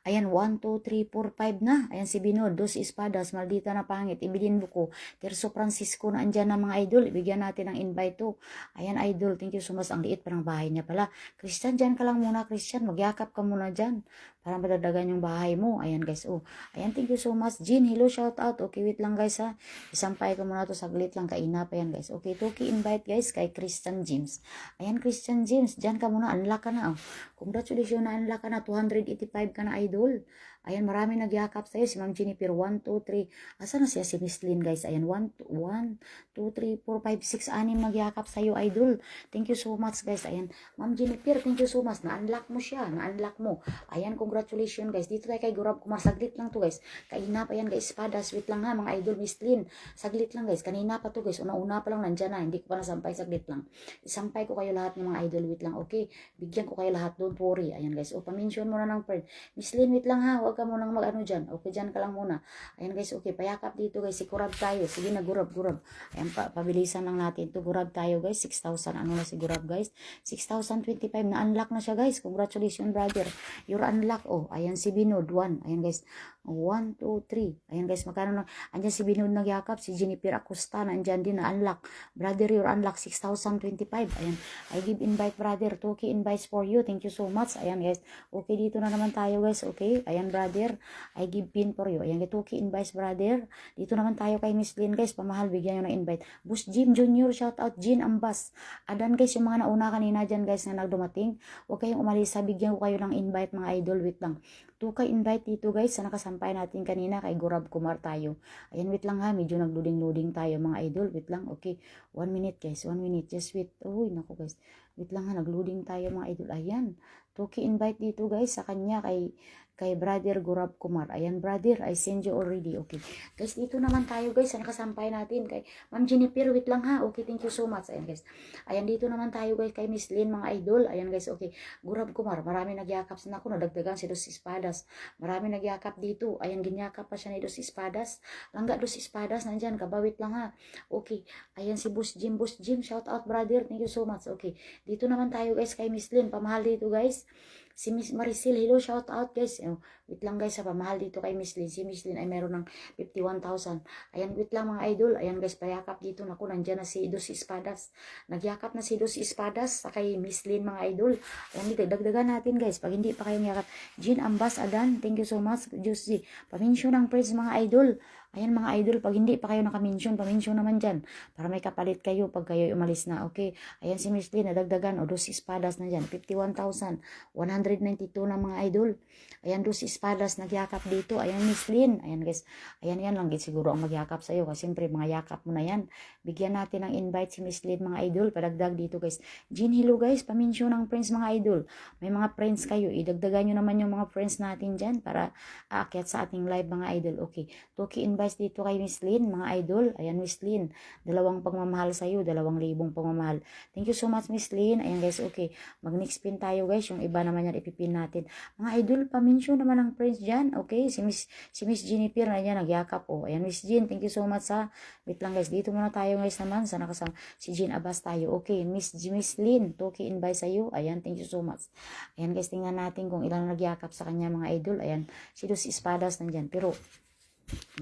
[SPEAKER 1] Ayan, 1, 2, 3, 4, 5 na. Ayan si Binod, Dos Espadas, Maldita na Pangit, Ibilin Buko, Terso Francisco na andyan na mga idol. Ibigyan natin ng invite to. Ayan idol, thank you so much. Ang liit pa ng bahay niya pala. Christian, dyan ka lang muna Christian. Magyakap ka muna dyan. para madagdagan yung bahay mo. Ayan guys, oh. Ayan, thank you so much. Jean, hello, shout out. Okay, wait lang guys ha. Isampay ko muna to saglit lang, kaina pa yan guys. Okay, Toki invite guys kay Christian James. Ayan, Christian James, dyan ka muna, unlock ka na. Oh. Congratulations na unlock ka na, 285 ka na idol. Ayan, marami nagyakap sa'yo. Si Ma'am Jennifer, 1, 2, 3. Asa na siya si Miss Lynn, guys? Ayan, 1, 2, 3, 4, 5, 6, 6 nagyakap sa'yo, idol. Thank you so much, guys. Ayan, Ma'am Jennifer, thank you so much. Na-unlock mo siya. Na-unlock mo. Ayan, congratulations, guys. Dito tayo kay Gurab Kumar. Saglit lang to, guys. Kaina pa yan, guys. Espada. Sweet lang ha, mga idol. Miss Lynn. Saglit lang, guys. Kanina pa to, guys. Una-una pa lang nandyan na. Hindi ko pa nasampay. Saglit lang. Isampay ko kayo lahat ng mga idol. Wait lang, okay? Bigyan ko kayo lahat. Don't worry. Ayan, guys. O, pamention muna ng friend. Miss Lynn, wait lang ha. Huwag ka munang mag-ano dyan. Okay, dyan ka lang muna. Ayan guys, okay. Payakap dito guys. Si Gurab tayo. Sige na, Gurab. Ayan, pabilisan lang natin to. Gurab tayo guys. 6,000. Ano na si Gurab guys? 6,025. Na-unlock na siya guys. Congratulations brother. You're unlock. Oh, ayan si Binod. 1. Ayan guys. 1, 2, 3. Ayan guys, magkano lang. Andyan si Binod nagyakap. Si Jennifer Acosta. Andyan din na-unlock. Brother, you're unlock. 6,025. Ayan. I give invite brother. Toki invites for you. Thank you so much. Ayan guys. Okay, dito na naman tayo guys. Okay. Ayan brother. I give pin for you. Ayan, Toki invites brother. Dito naman tayo kay Miss Lynn guys. Pamahal, bigyan nyo ng invite. Bus Jim Junior, shout out. Jean Ambas. Adan guys, yung mga nauna kanina dyan guys na nagdumating. Huwag kayong umalis. Bigyan ko kayo ng invite mga idol. Wait lang. Tukay invite dito guys sa nakasampay natin kanina kay Gurab Kumar tayo. Ayan, wait lang ha. Medyo nagloading tayo mga idol. Wait lang. Okay. 1 minute guys. 1 minute. Just wait. Uy, naku guys. Wait lang ha. Nagloading tayo mga idol. Ayan. Tuki invite dito guys sa kanya kay brother Gurab Kumar. Ayan brother, I send you already. Okay. Guys, dito naman tayo guys sa nakasampay natin kay Ma'am Jennifer. Wait lang ha. Okay, thank you so much. Ayan guys. Ayan, dito naman tayo guys kay Miss Lynn mga idol. Ayan guys, okay. Gurab Kumar, marami nagyakap sa ako. Nadagdagan si Dos Espadas. Marami nagyakap dito. Ayan, ginyakap pa siya ni Dos Espadas. Langga Dos Espadas, nandyan. Kabawit lang ha. Okay. Ayan si Bus Jim. Shout out brother. Thank you so much. Okay. Dito naman tayo guys kay Miss Lynn. Pamahal dito guys. Si Miss Maricel, hello, shout out guys. Oh, wait lang guys, sa pamahal dito kay Miss Lynn. Si Miss Lynn ay meron ng 51,000. Ayan, wait lang mga idol. Ayan guys, payakap dito. Naku, nandyan na si Dos Espadas. Nagyakap na si Dos Espadas sa kay Miss Lynn mga idol. Ayan, dagdagan natin guys. Pag hindi pa kayong yakap. Jean Ambas Adan, thank you so much. Juicy. Paminsyo ng praise mga idol. Ayan mga idol, pag hindi pa kayo nakaminsyon, paminsyon naman dyan. Para may kapalit kayo pag kayo umalis na. Okay. Ayan si Miss Lynn, nadagdagan. O, Dos Espadas na dyan. 51,192 na mga idol. Ayan, Dos Espadas, nagyakap dito. Ayan, Miss Lynn. Ayan guys. Ayan, yan lang. Siguro ang magyakap sa'yo. Kasi siyempre, mga yakap mo na yan. Bigyan natin ng invite si Miss Lynn mga idol. Padagdag dito guys. Jean, hello guys. Paminsyon ng friends mga idol. May mga friends kayo. Idagdagan nyo naman yung mga friends natin dyan para aakyat sa ating live mga idol. Okay. Toki invite dito kay Miss Lynn, mga idol. Ayan, Miss Lynn. 2 pagmamahal sa'yo. 2,000 pagmamahal. Thank you so much, Miss Lynn. Ayan, guys. Okay. Mag-next pin tayo, guys. Yung iba naman yan, ipipin natin. Mga idol, paminsyo naman ang friends dyan. Okay. Si Miss Jennifer na yan, nagyakap. Oh, ayan, Miss Jean. Thank you so much, ha. Wait lang, guys. Dito muna tayo, guys, naman. Sana kasama si Jean Abbas tayo. Okay. Miss Lynn. Toki invite sa'yo. Ayan, thank you so much. Ayan, guys. Tingnan natin kung ilang nagyakap sa kanya, mga idol. Ayan. Si Dos Espadas nandyan. Pero,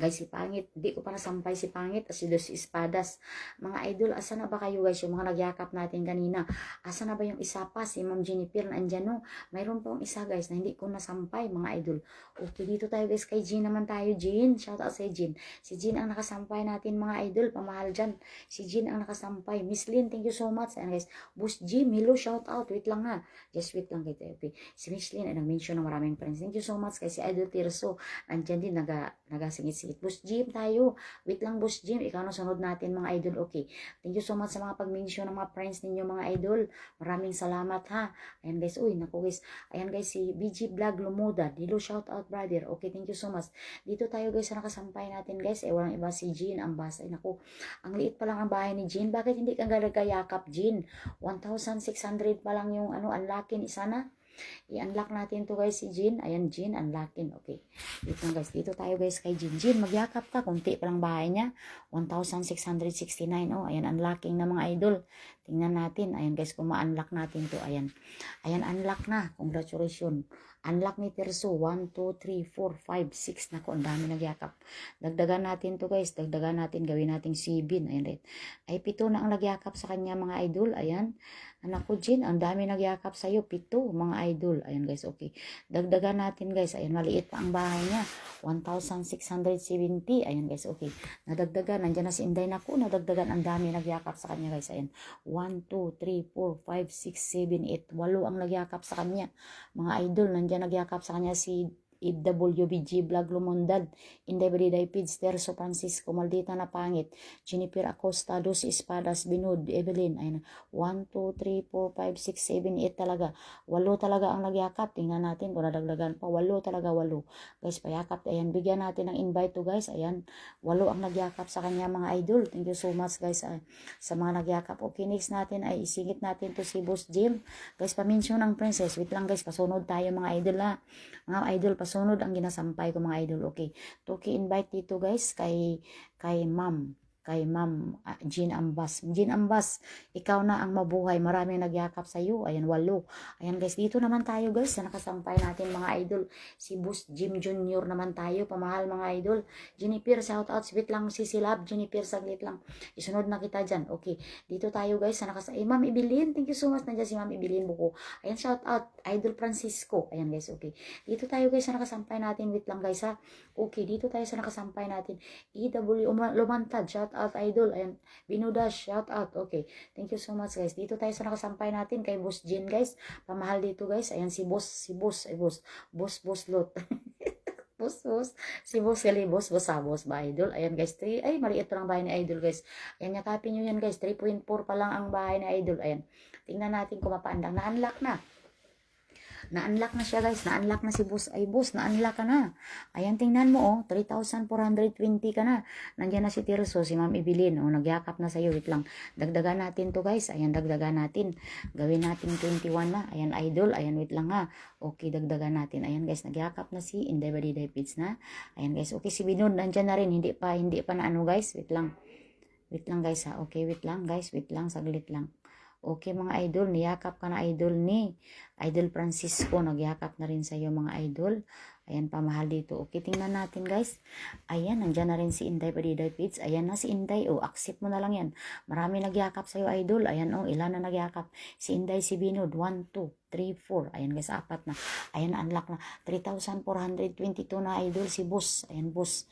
[SPEAKER 1] guys, si Pangit, hindi ko pa nasampay si Pangit at si Dos Espadas. Mga idol, asa na ba kayo guys? Yung mga nagyakap natin kanina. Asa na ba yung isa pa? Si Ma'am Jennifer na andyan, no? Mayroon pong isa guys na hindi ko nasampay, mga idol. Okay, dito tayo guys kay Jean naman tayo. Jean, shout out sa Jean. Si Jean ang nakasampay natin mga idol. Pamahal dyan. Si Jean ang nakasampay. Miss Lynn, thank you so much. And guys, Bus Jim, hello, shout out. Wait lang ha. Just wait lang kayo. Okay. Si Miss Lynn ay nag-mention ng maraming friends. Thank you so much kay si Idol Tirso. Andyan din, nagasingit-singit. Bus Jim tayo. Wait lang, Bus Jim. Ikaw na sunod natin mga idol. Okay. Thank you so much sa mga pag-mention ng mga friends ninyo mga idol. Maraming salamat ha. Ayan guys. Uy, naku guys. Ayan guys, si BG Vlog Lumuda. Hello, shout out brother. Okay, thank you so much. Dito tayo guys sa nakasampay natin guys. Walang iba si Jean Ambas. Ay naku. Ang liit pa lang ang bahay ni Jean. Bakit hindi ka gagayakap, Jean? 1,600 pa lang yung unlockin. Isa na. I-unlock natin to guys si Jean. Ayan, Jean, unlockin. Okay. Dito lang guys. Dito tayo guys kay Jean. Jean, magyakap ka. Kunti pa lang bahay niya. 1,669. Oh, ayan, unlocking na mga idol. Tingnan natin. Ayan guys, kung ma-unlock natin to. Ayan. Ayan, unlock na. Congratulations. Unlock ni Tirso, 1, 2, 3, 4, 5, 6. Naku, ang dami nagyakap. Dagdagan natin to guys. Dagdagan natin. Gawin nating 7. Ayan, right. Ay, 7 na ang nagyakap sa kanya mga idol. Ayan. Anak ko, Jin, ang dami nagyakap sa'yo. 7, mga idol. Ayan guys, okay. Dagdagan natin guys. Ayan, maliit pa ang bahay niya. 1,670. Ayan guys, okay. Nadagdagan. Nandiyan na si Inday. Naku, nadagdagan. Ang dami nagyakap sa kanya guys. Ayan. 1, 2, 3, 4, 5, 6, 7, 8. 8 ang nagyakap sa kanya. Mga idol, nandiyan nagyakap sa kanya si WBG Vlog Lumondad, Inday Bariday Pids, Terso Francisco, Maldita na Pangit, Jennifer Acosta, Dos Espadas, Binud, Evelyn, ayun, 1, 2, 3, 4, 5, 6, 7, 8 talaga. 8 talaga ang nagyakap. Tingnan natin kung nadagdagan pa. 8 talaga, 8. Guys, payakap. Ayan, bigyan natin ng invite to guys. Ayan, 8 ang nagyakap sa kanya mga idol. Thank you so much guys sa mga nagyakap. Okay, next natin ay isingit natin to si Boss Jim. Guys, paminsyon ng princess. Wait lang guys, pasunod tayo mga idol ha. Mga idol, pasunod ang ginasampay ko mga idol. Okay. Tuki invite dito guys kay Ma'am Jean Ambas. Jean Ambas, ikaw na ang mabuhay. Maraming nagyakap sa iyo. Ayan, 8. Ayan guys, dito naman tayo guys sa nakasampay natin mga idol. Si Boss Jim Jr. naman tayo. Pamahal mga idol. Jennifer, shout out. Sweet lang si Silab. Jennifer, saglit lang. Isunod na kita dyan. Okay. Dito tayo guys sa nakasampay. Ma'am Ibilin, thank you so much. Nandiyan si Ma'am Ibilin Buko. Ayan, shout out. Idol Francisco. Ayan guys, okay. Dito tayo guys sa nakasampay natin. Wait lang guys ha. Okay, dito tayo sa nakasampay natin. EW Lumantad, shout out idol. Ayan, Binudash, shout out. Okay, thank you so much guys. Dito tayo sa nakasampay natin kay Boss Jean guys. Pamahal dito guys. Ayan si Boss Lot. Si Boss Gali, Boss ba idol? Ayan guys, 3, ay maliit pa lang bahay ni idol guys. Ayan, yakapin nyo yan guys, 3.4 pa lang ang bahay ni idol. Ayan, tingnan natin kung mapaandang. Na-unlock na. Na-unlock na siya guys. Na-unlock na si Boss. Ay Boss, na-unlock ka na. Ayan, tingnan mo oh. 3,420 ka na. Nandiyan na si Tirso, si Ma'am Evelyn. Oh, nagyakap na sa'yo. Wait lang. Dagdagan natin to guys. Ayan, dagdagan natin. Gawin natin 21 na. Ayan, idol. Ayan, wait lang ha. Okay, dagdagan natin. Ayan guys, nagyakap na si Inday Bariday Pids na. Ayan guys. Okay, si Binud, nandiyan na rin. Hindi pa na ano guys. Wait lang. Wait lang guys ha. Okay, wait lang guys. Wait lang, saglit lang. Okay mga idol, niyakap ka na idol ni Idol Francisco. Nagyakap na rin sa iyo mga idol. Ayan, pamahal dito. Okay, tingnan natin guys. Ayan, nandyan na rin si Inday Bariday Pids. Ayan na si Inday. Oh, accept mo na lang yan. Marami nagyakap sa iyo idol. Ayan oh, ilan na nagyakap. Si Inday, si Binod. 1, 2, 3, 4. Ayan guys, 4 na. Ayan, unlock na. 3,422 na idol si Boss. Ayan, Boss.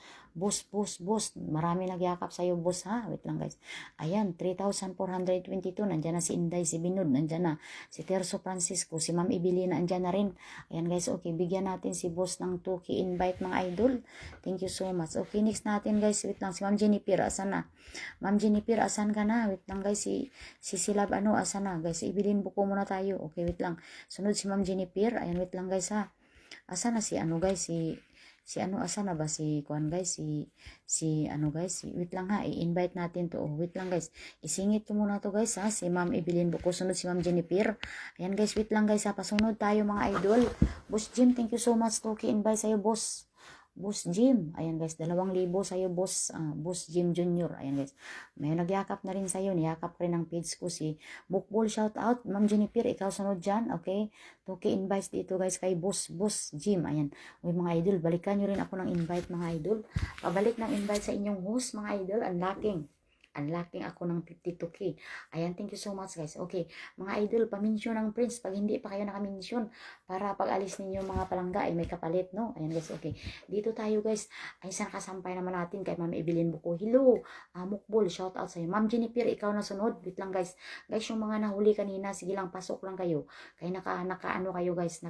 [SPEAKER 1] Marami nagyakap sa iyo, Boss ha. Wait lang guys. Ayan, 3,422. Nandyan na si Inday, si Binod. Nandyan na. Si Terso Francisco, si Ma'am Ibilina. Nandyan na rin. Ayan guys, okay. Bigyan natin si Boss ng 2K invite mga idol. Thank you so much. Okay, next natin guys. Wait lang. Si Ma'am Jennifer, asan na? Ma'am Jennifer, asan ka na? Wait lang guys. Si Silab, asan na? Guys, Ibilin buko muna tayo. Okay, wait lang. Sunod si Ma'am Jennifer. Ayan, wait lang guys ha. Asan na si guys? Asan na ba si Kuan guys? Wait lang ha, i-invite natin to. Oh, wait lang guys. Isingit ko muna to guys ha. Si Ma'am Evelyn Buko, sunod si Ma'am Jennifer. Ayan guys, wait lang guys ha. Pasunod tayo mga idol. Boss Jim, thank you so much to invite sa'yo, boss. Boss Jim. Ayan guys, 2,000 sa'yo, boss. Boss Jim Jr. Ayan guys. May nagyakap na rin sa'yo. Niyakap rin ng page ko si Bukbol. Shout out. Ma'am Jennifer, ikaw sunod dyan. Okay? Okay, invite dito guys kay Boss Jim. Ayan. Uy mga idol, balikan nyo rin ako ng invite mga idol. Pabalik ng invite sa inyong host mga idol. Unlocking ako ng 52K. Ayan, thank you so much guys. Okay, mga idol, paminsyon ng Prince. Pag hindi pa kayo nakaminsyon, para pag alis ninyo mga palangga, ay may kapalit, no? Ayan guys, okay. Dito tayo guys, ay isang kasampay naman natin kay Ma'am Evelyn Buko. Hello, Mukbol, shout out sa'yo. Ma'am Jennifer, ikaw na sunod. Wait lang guys. Guys, yung mga nahuli kanina, sige lang, pasok lang kayo. Kaya naka-ano kayo guys,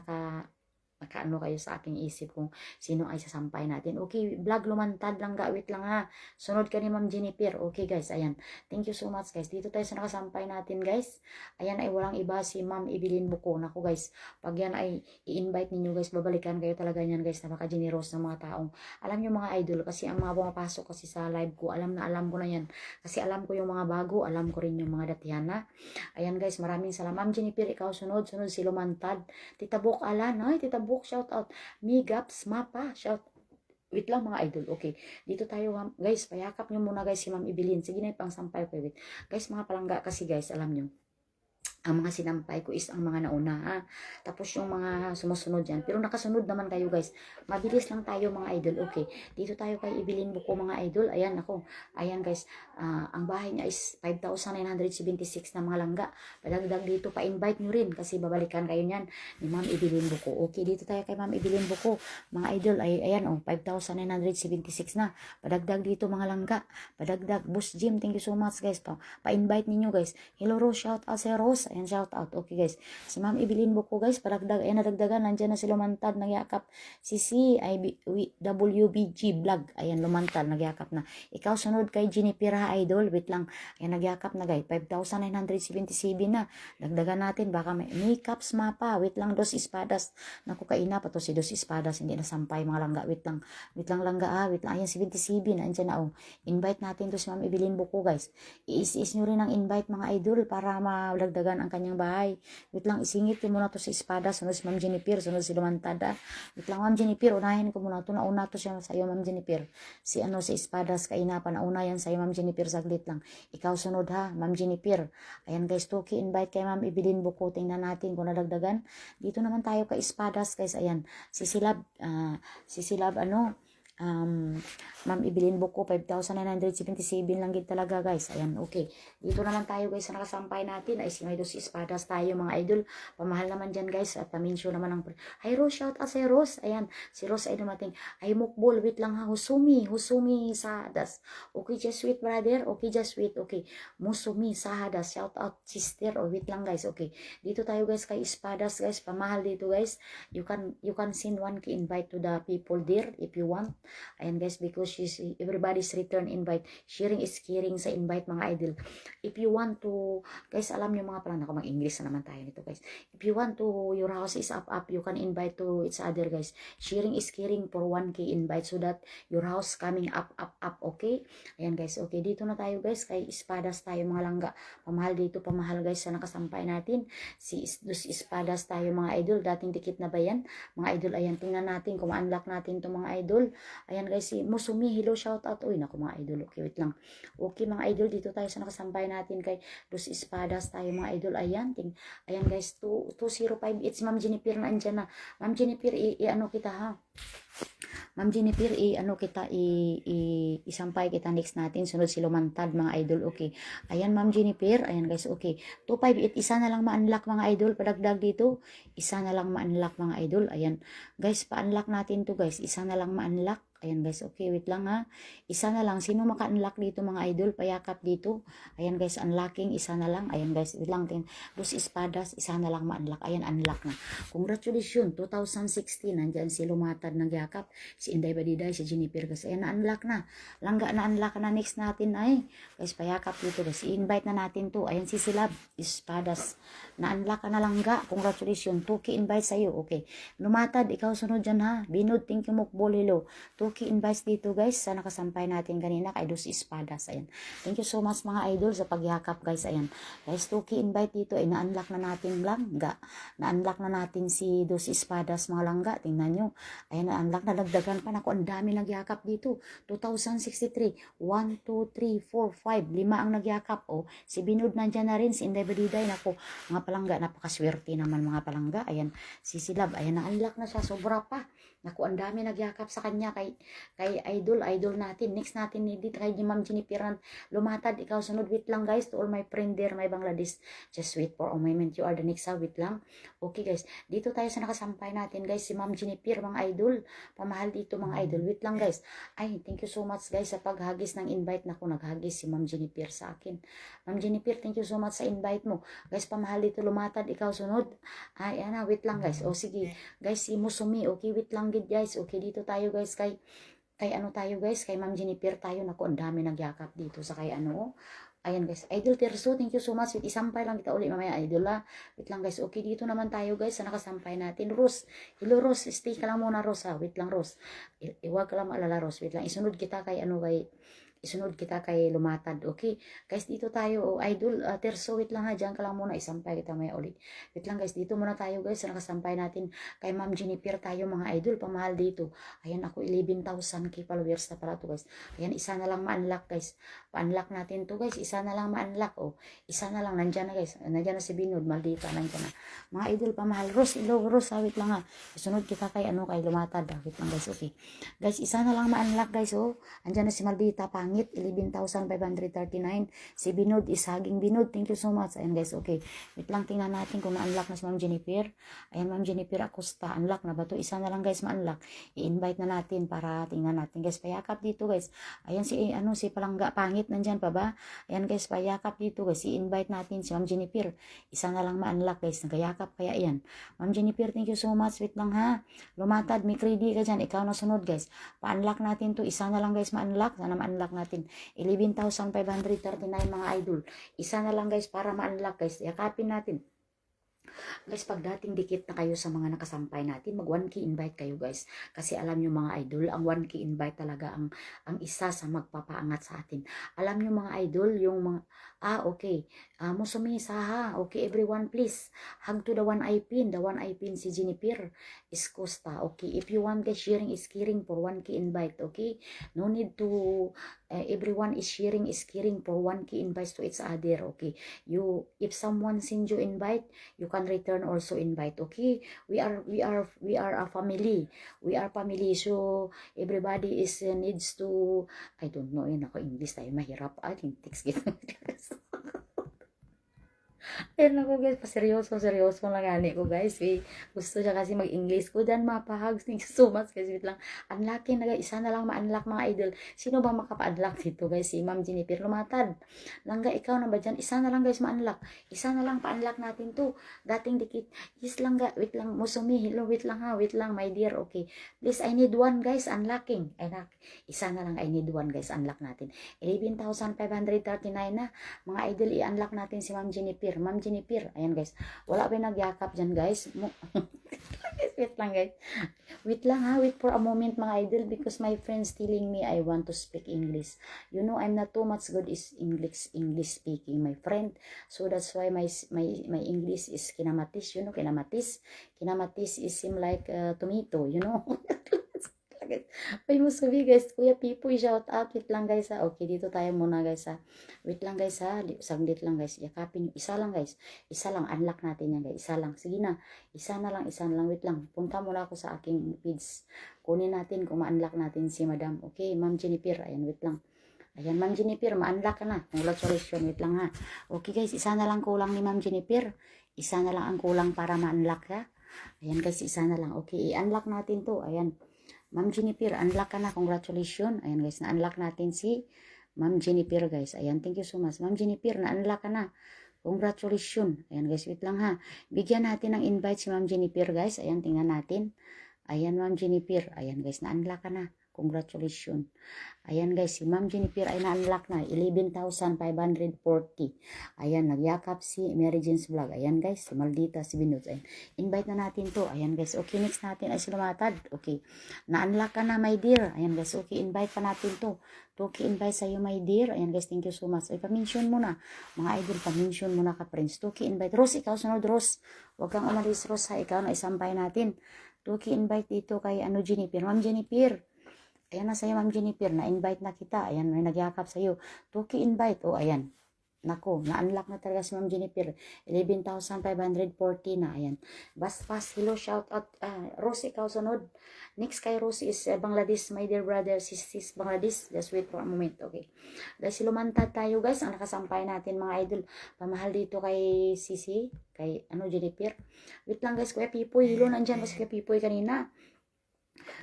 [SPEAKER 1] nakaano kayo sa aking isip kung sino ay sasampay natin. Okay, vlog lumantad lang, gawit lang ha. Sunod ka ni Ma'am Jennifer. Okay guys, ayan. Thank you so much guys. Dito tayo sa nakasampay natin guys. Ayan ay walang iba si Ma'am Evelyn Buko. Naku guys, pag yan ay i-invite ninyo guys, babalikan kayo talaga niyan guys, napaka-generous ng mga taong. Alam nyo mga idol, kasi ang mga pumapasok kasi sa live ko, alam ko na yan. Kasi alam ko yung mga bago, alam ko rin yung mga datihan na. Ayan guys, maraming salamat. Ma'am Jennifer, ikaw sunod si Lumantad. Tita Bok Alan, ay Tita Book, shout out. Migaps, Mapa, shout. Wait lang mga idol. Okay. Dito tayo guys. Payakap nyo muna guys si Ma'am Evelyn. Sige na pang sampay ko. Wait. Guys, mga palangga kasi guys, alam nyo. ang mga sinampay ko is ang mga nauna, ha? Tapos yung mga sumusunod yan. Pero nakasunod naman kayo, guys. Mabilis lang tayo, mga idol. Okay. Dito tayo kay Ibilin Buko, mga idol. Ayan, ako. Ayan, guys. Ang bahay niya is 5,976 na mga langga. Padagdag dito, pa-invite nyo rin kasi babalikan kayo niyan ni Ma'am Ibilin Buko. Okay, dito tayo kay Ma'am Ibilin Buko. Mga idol, ayan, 5,976 na. Padagdag dito, mga langga. Padagdag. Boss Jim, thank you so much, guys. Pa-invite ninyo, guys. Hello, Rose. Shout out, Rose. Ayan, shout out. Okay, guys. Si Ma'am Ibilin Buko, guys, padagdag. Ayan, nadagdagan. Nandyan na si Lumantad, nagyakap. Si WBG Vlog. Ayan, Lumantad, nagyakap na. Ikaw, sunod kay Jennifer, ha, idol. Wait lang. Ayan, nagyakap na, guys. 5,977 na. Dagdagan natin. Baka may makeups mapa. Wait lang, Dos Espadas. Naku, kaina pa to si Dos Espadas. Hindi nasampay, mga langga. Wait lang. Wait lang, langga, ha. Wait lang. Ayan, 77. Andyan na, oh. Invite natin to si Ma'am Ibilin Buko, guys. I-is nyo rin ang invite, mga idol, para malagdagan ang kanyang bahay. Wait lang, isingit ko muna to si Espada, sunod si Ma'am Jennifer, sunod si Lumantada. Wait lang, Ma'am Jennifer, unahin ko muna to. Nauna to siya sa iyo, Ma'am Jennifer. Si Espadas, kainapan, nauna yan sa iyo, Ma'am Jennifer, saglit lang. Ikaw sunod, ha, Ma'am Jennifer. Ayan, guys, Toki, invite kay Ma'am Ibilin Buko. Tingnan natin kung nadagdagan. Dito naman tayo kay Espadas, guys. Ayan, si Silab, Ma'am Ibilin Buko, 5,977 lang gid talaga, guys. Ayan, okay. Dito naman tayo, guys, sa nakasampay natin ay si may Dos Espadas tayo, mga idol. Pamahal naman dyan, guys. At paminsyo naman ang... Hi, Rose, shout out si Rose. Ayan, si Rose ay dumating. Ay, mukbol, wait lang, ha. Husumi Sahadas. Okay, just wait, brother. Okay, just wait. Okay, Musumi Sahadas. Shout out, sister. Oh, wait lang, guys. Okay. Dito tayo, guys, kay Espadas, guys. Pamahal dito, guys. You can send 1K invite to the people there if you want. Ayan, guys, because everybody's return invite. Sharing is caring sa invite, mga idol. If you want to, guys, alam nyo mga palang, ako mag-English na naman tayo nito, guys. If you want to, your house is up, you can invite to each other, guys. Sharing is caring for 1K invite so that your house coming up, okay? Ayan, guys, okay. Dito na tayo, guys, kay Espadas tayo, mga langga. Pamahal dito, pamahal, guys, sa nakasampay natin. Si Dos Espadas tayo, mga idol. Dating dikit na ba yan? Mga idol, ayan, tingnan natin kung ma-unlock natin to, mga idol. Ayan, guys, si Musumi, hello, shout out. Uy, naku, mga idol, okay, wait lang. Okay, mga idol, dito tayo sa nakasampay natin kay Dos Espadas tayo, mga idol. Ayan, ayan, guys, 205, it's Ma'am Jennifer na andyan na. Ma'am Jennifer, ano kita, ha? Ma'am Jennifer, isampay kita next natin. Sunod si Lumantad, mga idol. Okay. Ayan, Ma'am Jennifer. Ayan, guys. Okay. 258, isa na lang ma-unlock, mga idol. Padagdag dito, isa na lang ma-unlock, mga idol. Ayan. Guys, pa-unlock natin to, guys. Isa na lang ma-unlock. Ayan, guys. Okay, wait lang, ha. Isa na lang. Sino maka-unlock dito, mga idol? Payakap dito. Ayan, guys. Unlocking, isa na lang. Ayan, guys. Wait lang. Dos Espadas, isa na lang ma-unlock. Ayan, unlock na. Congratulations. 2016. Nandyan si Lumatad nagyakap. Si Inday Badiday, si Jennifer. Kasi ayan, na-unlock na. Langga na-unlock na. Next natin ay, guys, payakap dito, guys. I-invite na natin to. Ayan, si Silab Espadas. Na-unlock ka na, langga. Congratulations. Tuki invite sa'yo. Okay. Lumatad, ikaw sunod dyan, ha. Binod, thank you, Mukbolilo. Tuki invites dito, guys, sa nakasampay natin kanina kay Dos Espadas. Ayan. Thank you so much, mga idol, sa pagyakap, guys. Ayan. Guys, Tuki invite dito. Ay, na-unlock na natin langga. Na-unlock na natin si Dos Espadas, mga langga. Tingnan nyo. Ayan, na-unlock na. Dagdagan pa. Naku, ang dami nagyakap dito. 2063. 1, 2, 3, 4, 5. 5 ang nagyakap. O, si Binod nandyan na rin. Si Inday Badiday. Naku, mga palangga. Napakaswerte naman, mga palangga. Ayan. Si Silab. Ayan, na-unlock na siya. Sobra pa. Naku, ang dami nagyakap sa kanya kay idol natin. Next natin ni dito kay Ma'am Jennifer Lumatad. Ikaw sunod, wait lang, guys. To all my friend there, my Bangladesh. Just wait for a moment. You are the next, wait lang. Okay, guys. Dito tayo sa nakasampay natin, guys. Si Ma'am Jennifer, mga idol. Pamahal dito, mga idol. Wait lang, guys. Ay, thank you so much, guys, sa paghagis ng invite. Naku, naghagis si Ma'am Jennifer sa akin. Ma'am Jennifer, thank you so much sa invite mo. Guys, pamahal dito, Lumatad. Ikaw sunod. Ay, ana, wait lang, guys. O, sige. Guys, si Musumi. Okay, wait lang, guys. Okay, dito tayo, guys, kay ano tayo, guys, kay Ma'am Jennifer tayo. Naku, ang dami nagyakap dito sa kay ano. Ayan, guys, Idol Terso, thank you so much. Wait, isampay lang kita uli mamaya, idol, ha. Wait lang, guys. Okay, dito naman tayo, guys, sa nakasampay natin. Rose, hello, Rose, stay ka lang muna, Rose, ha. Wait lang, Rose. Iwag ka lang maalala, Rose. Wait lang, isunod kita kay ano, kay isunod kita kay lumatad. Okay? Guys, dito tayo, idol, Terso, wait lang ha, dyan ka lang muna, isampay kita may ulit. Wait lang guys, dito muna tayo guys, nakasampay natin kay Ma'am Jennifer tayo mga idol, pamahal dito. Ayan, ako 11,000 kay followers na pala to guys. Ayan, isa na lang ma-unlock guys. Pa-unlock natin to guys, isa na lang ma-unlock. Oh, isa na lang, nandyan na guys. Nandyan na si Binod, maldita, nandyan na. Mga idol, pamahal. Rose, hello, Rose, wait lang ha. Isunod kita kay kay lumatad. Wait lang guys, okay. Guys, isa na lang ma-unlock guys, oh. Andyan na si Maldita, pangit, 11,539. Si Binod is Haging Binod. Thank you so much. Ayan guys, okay. Wait lang, tingnan natin kung na-unlock na si Ma'am Jennifer. Ayan, Ma'am Jennifer Acosta, unlock na ba to? Isa na lang guys ma-unlock. I-invite na natin para tingnan natin guys. Payakap dito guys. Ayan si Palangga, pangit, nandyan pa ba? Ayan guys, payakap dito guys. I-invite natin si Ma'am Jennifer. Isa na lang ma-unlock guys. Nagayakap kaya yan. Ma'am Jennifer, thank you so much. Wait lang ha. Lumatad, may kredi ka dyan. Ikaw na sunod guys. Pa-unlock natin to. Isa na lang guys ma-unlock. Sana ma-unlock natin. 11,539 mga idol. Isa na lang guys para ma-unlock guys. Yakapin natin. Guys, pagdating dikit na kayo sa mga nakasampay natin, mag 1K invite kayo guys. Kasi alam nyo mga idol, ang 1K invite talaga ang isa sa magpapaangat sa atin. Alam nyo mga idol, yung mga, okay. Musumi saha. Okay, everyone please. Hug to the one eye pin. The one eye pin si Jennifer Iscosta. Okay, if you want guys, sharing is caring for 1K invite. Okay, no need to, everyone is sharing is caring for 1K invites to each other. Okay, if someone send you invite, you can return also invite. Okay, we are a family. We are family. So everybody is needs to, I don't know, yun ako English tayo mahirap. I think text gitu. Ayun ako guys, seryoso lang gani ko guys. Gusto siya kasi mag-English ko dyan, mapahags. Thank you so much guys. Wait lang. Unlockin na guys. Isa na lang ma-unlock mga idol. Sino ba makapa-unlock dito guys? Si Ma'am Jennifer lumatad. Langga, ikaw na ba dyan? Isa na lang guys ma-unlock. Isa na lang pa-unlock natin to. Dating dikit. Yes langga. Wait lang. Musumi. Hello. Wait lang ha. Wait lang my dear. Okay. Please, I need one guys. Unlocking. Isa na lang. I need one guys. Unlock natin. 11,539 na. Mga idol, i-unlock natin si Ma'am Jennifer. Ma'am Jennifer, ayan guys, wala ba nagyakap dyan guys? Wait lang guys, wait lang ha, wait for a moment mga idol, because my friends telling me I want to speak English. You know, I'm not too much good is English speaking, my friend. So that's why my English is kinamatis, you know, kinamatis is seem like tomato, you know. Ay mo sabi guys, Kuya Pipoy, shout out. Wait lang guys ha. Okay, dito tayo muna guys ha. Wait lang guys ha. Saglit lang guys. Yakapin nyo. Isa lang guys. Isa lang. Unlock natin yan guys. Isa lang. Sige na. Isa na lang. Isa na lang. Wait lang. Punta muna ako sa aking feeds. Kunin natin kung ma-unlock natin si Madam. Okay, Ma'am Jennifer. Ayan, wait lang. Ayan, Ma'am Jennifer. Ma-unlock ka na. Congratulations. Wait lang ha. Okay guys, isa na lang kulang ni Ma'am Jennifer. Isa na lang ang kulang para ma-unlock ha. Ayan guys, isa na lang. Okay, i-unlock natin to. Ayan. Ma'am Jennifer, unlock ka na. Congratulations. Ayan guys, na-unlock natin si Ma'am Jennifer guys. Ayan, thank you so much. Ma'am Jennifer, na-unlock ka na. Congratulations. Ayan guys, wait lang ha. Bigyan natin ng invite si Ma'am Jennifer guys. Ayan, tingnan natin. Ayan, Ma'am Jennifer. Ayan guys, na-unlock ka na. Congratulations. Ayan guys, si Ma'am Jennifer ay na-unlock na. 11,540. Ayan, nagyakap si Mary Jane's Vlog. Ayan guys, si Maldita, si Binod. Ayan, invite na natin to. Ayan guys, okay, next natin ay si Lumatad. Okay, na-unlock ka na my dear. Ayan guys, okay, invite pa natin to. Okay, invite sa'yo my dear. Ayan guys, thank you so much. Ay, pa-mention muna. Mga idol, pa-mention muna ka friends. Okay, invite. Rose, ikaw sunod Rose. Huwag kang umalis Rose ha. Ikaw na isampay natin. Okay, invite dito kay Jennifer. Ma'am Jennifer. Ayan na sa'yo, Ma'am Jennifer. Na-invite na kita. Ayan, may nagyakap sa'yo. Tuki invite. O, ayan. Nako, na-unlock na talaga si Ma'am Jennifer. 11,540 na. Ayan. Bas. Hello, shout out. Rose, ikaw sunod. Next kay Rose is Bangladesh. My dear brother, sis Bangladesh. Just wait for a moment. Okay. Guys, lumantad tayo guys. Ang nakasampay natin mga idol. Pamahal dito kay Sisi. Kay Jennifer. Wait lang guys. Kuya Pipoy. Hilo, nandyan ba si Kuya Pipoy kanina?